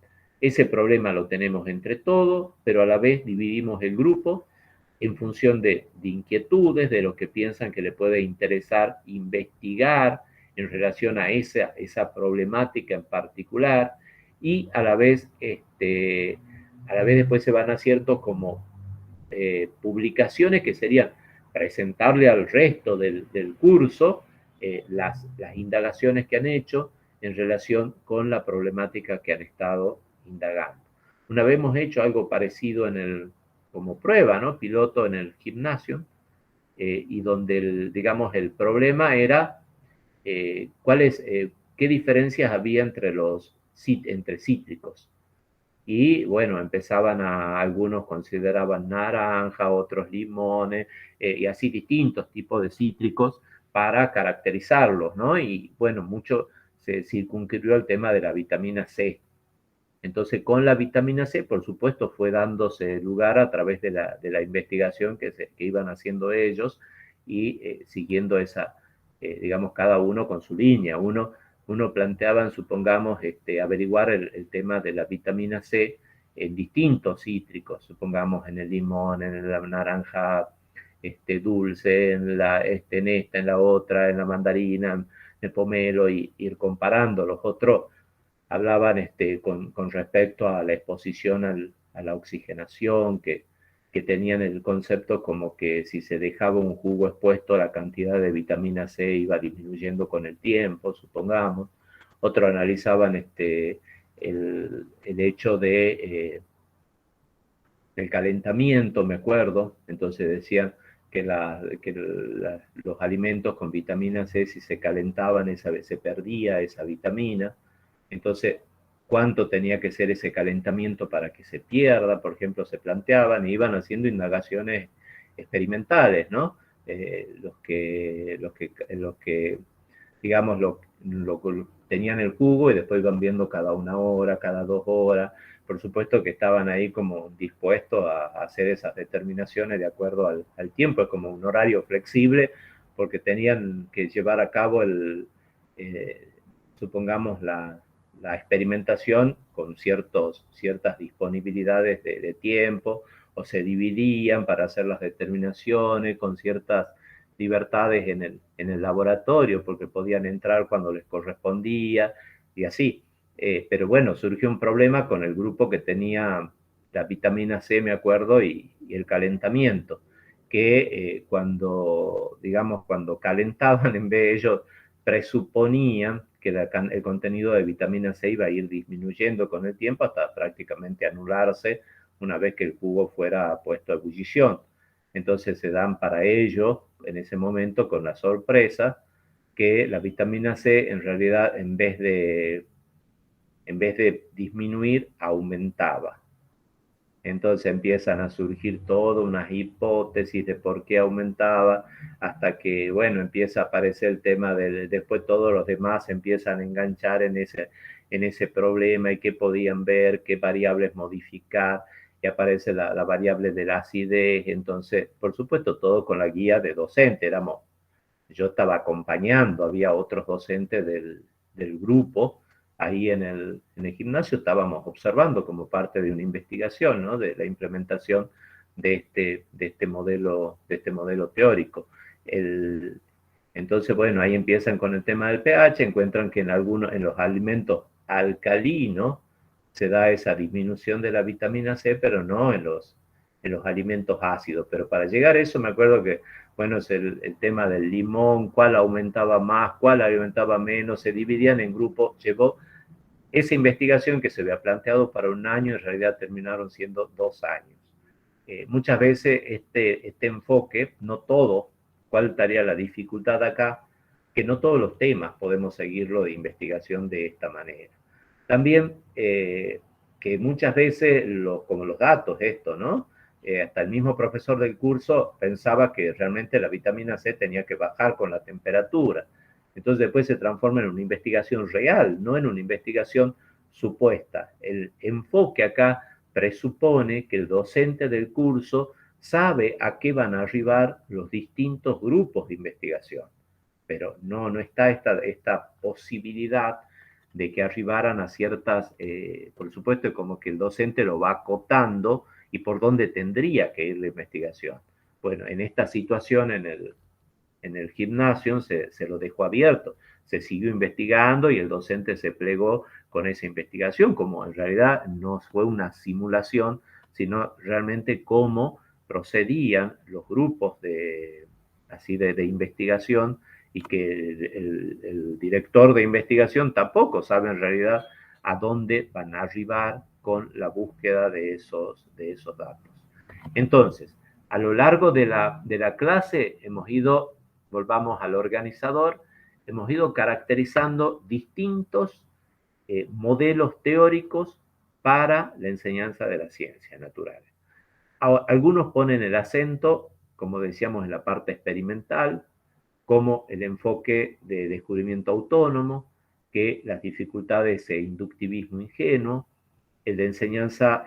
ese problema lo tenemos entre todos, pero a la vez dividimos el grupo en función de inquietudes, de lo que piensan que le puede interesar investigar en relación a esa problemática en particular, y a la vez después se van haciendo como publicaciones que serían presentarle al resto del curso las indagaciones que han hecho en relación con la problemática que han estado indagando. Una vez hemos hecho algo parecido como prueba, ¿no? Piloto en el gimnasio, y donde, digamos, el problema era qué diferencias había entre cítricos. Y bueno, algunos consideraban naranja, otros limones, y así distintos tipos de cítricos para caracterizarlos, ¿no? Y bueno, mucho se circunscribió al tema de la vitamina C. Entonces, con la vitamina C, por supuesto, fue dándose lugar a través de la investigación que iban haciendo ellos y siguiendo digamos, cada uno con su línea. Uno planteaban, supongamos, averiguar el tema de la vitamina C en distintos cítricos, supongamos en el limón, en la naranja dulce, en esta, en la otra, en la mandarina, en el pomelo, y ir comparando. Los otros hablaban con respecto a la exposición a la oxigenación, que tenían el concepto como que si se dejaba un jugo expuesto, la cantidad de vitamina C iba disminuyendo con el tiempo, supongamos. Otros analizaban el hecho del calentamiento, me acuerdo. Entonces decían que los alimentos con vitamina C, si se calentaban, se perdía esa vitamina. Entonces, ¿cuánto tenía que ser ese calentamiento para que se pierda? Por ejemplo, se planteaban e iban haciendo indagaciones experimentales, ¿no? Los que digamos, tenían el jugo y después iban viendo cada 1 hora, cada 2 horas. Por supuesto que estaban ahí como dispuestos a hacer esas determinaciones de acuerdo al tiempo, es como un horario flexible, porque tenían que llevar a cabo supongamos, la experimentación con ciertas disponibilidades de tiempo, o se dividían para hacer las determinaciones con ciertas libertades en el laboratorio, porque podían entrar cuando les correspondía y así. Pero bueno, surgió un problema con el grupo que tenía la vitamina C, me acuerdo, y el calentamiento, que cuando calentaban, en vez de ellos presuponían que el contenido de vitamina C iba a ir disminuyendo con el tiempo hasta prácticamente anularse una vez que el jugo fuera puesto a ebullición. Entonces se dan para ello, en ese momento, con la sorpresa que la vitamina C en realidad en vez de disminuir, aumentaba. Entonces empiezan a surgir todas unas hipótesis de por qué aumentaba, hasta que, bueno, empieza a aparecer el tema de después todos los demás empiezan a enganchar en ese problema y qué podían ver, qué variables modificar, y aparece la variable de la acidez. Entonces, por supuesto, todo con la guía de docente. Yo estaba acompañando, había otros docentes del grupo. Ahí en el gimnasio estábamos observando como parte de una investigación, ¿no? De la implementación de este modelo teórico. Entonces, bueno, ahí empiezan con el tema del pH, encuentran que en los alimentos alcalinos se da esa disminución de la vitamina C, pero no en los alimentos ácidos. Pero para llegar a eso, me acuerdo que, bueno, es el tema del limón, cuál aumentaba más, cuál aumentaba menos, se dividían en grupos. Llevó esa investigación que se había planteado para 1 año, en realidad terminaron siendo 2 años. Muchas veces este enfoque, no todo, ¿cuál estaría la dificultad acá? Que no todos los temas podemos seguirlo de investigación de esta manera. También que muchas veces, como los datos, ¿no? Hasta el mismo profesor del curso pensaba que realmente la vitamina C tenía que bajar con la temperatura. Entonces después se transforma en una investigación real, no en una investigación supuesta. El enfoque acá presupone que el docente del curso sabe a qué van a arribar los distintos grupos de investigación, pero no está esta posibilidad de que arribaran a ciertas, por supuesto, como que el docente lo va acotando y por dónde tendría que ir la investigación. Bueno, en esta situación, en el gimnasio se lo dejó abierto, se siguió investigando y el docente se plegó con esa investigación, como en realidad no fue una simulación, sino realmente cómo procedían los grupos de investigación, y que el director de investigación tampoco sabe en realidad a dónde van a arribar con la búsqueda de esos datos. Entonces, a lo largo de la clase volvamos al organizador, hemos ido caracterizando distintos modelos teóricos para la enseñanza de las ciencias naturales. Algunos ponen el acento, como decíamos, en la parte experimental, como el enfoque de descubrimiento autónomo, que las dificultades de inductivismo ingenuo, el de enseñanza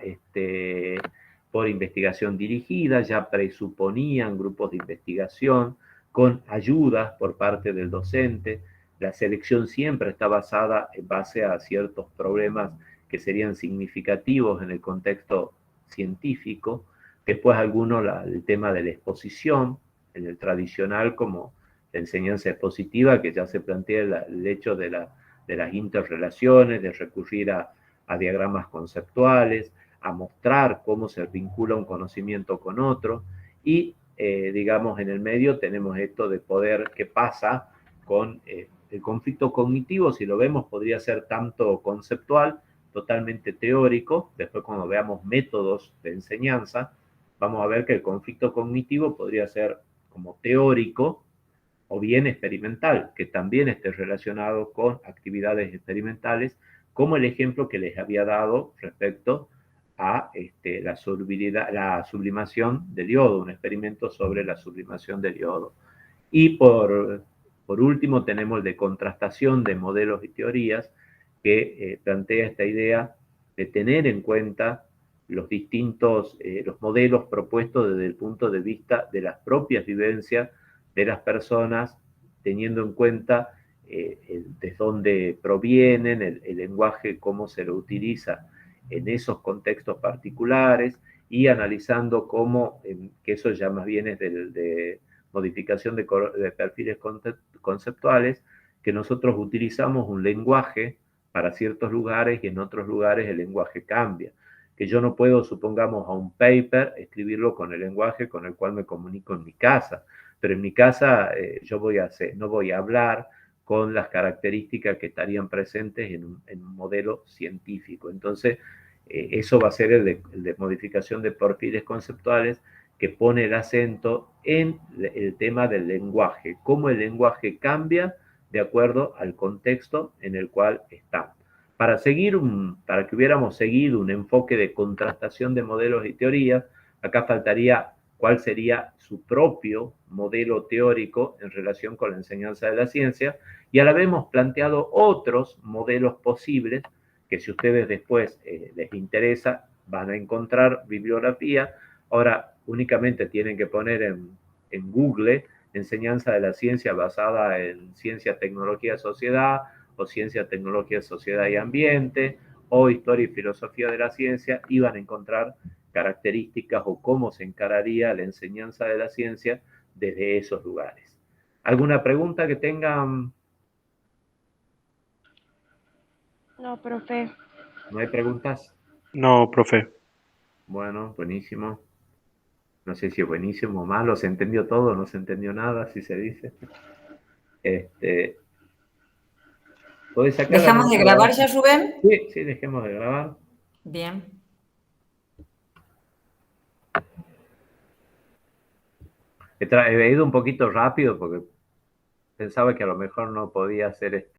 por investigación dirigida, ya presuponían grupos de investigación con ayudas por parte del docente. La selección siempre está basada en base a ciertos problemas que serían significativos en el contexto científico. Después el tema de la exposición, en el tradicional, como la enseñanza expositiva, que ya se plantea el hecho de las interrelaciones, de recurrir a diagramas conceptuales, a mostrar cómo se vincula un conocimiento con otro. Y, digamos, en el medio tenemos esto de poder, qué pasa con el conflicto cognitivo. Si lo vemos, podría ser tanto conceptual, totalmente teórico. Después, cuando veamos métodos de enseñanza, vamos a ver que el conflicto cognitivo podría ser como teórico o bien experimental, que también esté relacionado con actividades experimentales, como el ejemplo que les había dado respecto a la sublimación del yodo, un experimento sobre la sublimación del yodo. Y por último tenemos el de contrastación de modelos y teorías, que plantea esta idea de tener en cuenta los distintos los modelos propuestos desde el punto de vista de las propias vivencias de las personas, teniendo en cuenta de dónde provienen, el lenguaje, cómo se lo utiliza en esos contextos particulares, y analizando cómo, que eso ya más bien es de modificación de perfiles conceptuales, que nosotros utilizamos un lenguaje para ciertos lugares y en otros lugares el lenguaje cambia. Que yo no puedo, supongamos, a un paper escribirlo con el lenguaje con el cual me comunico en mi casa, pero en mi casa yo no voy a hablar con las características que estarían presentes en un modelo científico. Entonces, eso va a ser el de modificación de perfiles conceptuales, que pone el acento en el tema del lenguaje, cómo el lenguaje cambia de acuerdo al contexto en el cual está. Para que hubiéramos seguido un enfoque de contrastación de modelos y teorías, acá faltaría cuál sería su propio modelo teórico en relación con la enseñanza de la ciencia, y a la vez hemos planteado otros modelos posibles que, si ustedes después les interesa, van a encontrar bibliografía. Ahora únicamente tienen que poner en Google enseñanza de la ciencia basada en ciencia, tecnología, sociedad, o ciencia, tecnología, sociedad y ambiente, o historia y filosofía de la ciencia, y van a encontrar características o cómo se encararía la enseñanza de la ciencia desde esos lugares. ¿Alguna pregunta que tengan? No, profe. ¿No hay preguntas? No, profe. Bueno, buenísimo. No sé si es buenísimo o malo, se entendió todo, no se entendió nada, si se dice. ¿Podés sacar la ¿Dejamos de nota? grabar ya, Rubén? Sí, sí, dejemos de grabar. Bien. He ido un poquito rápido porque pensaba que a lo mejor no podía hacer esto.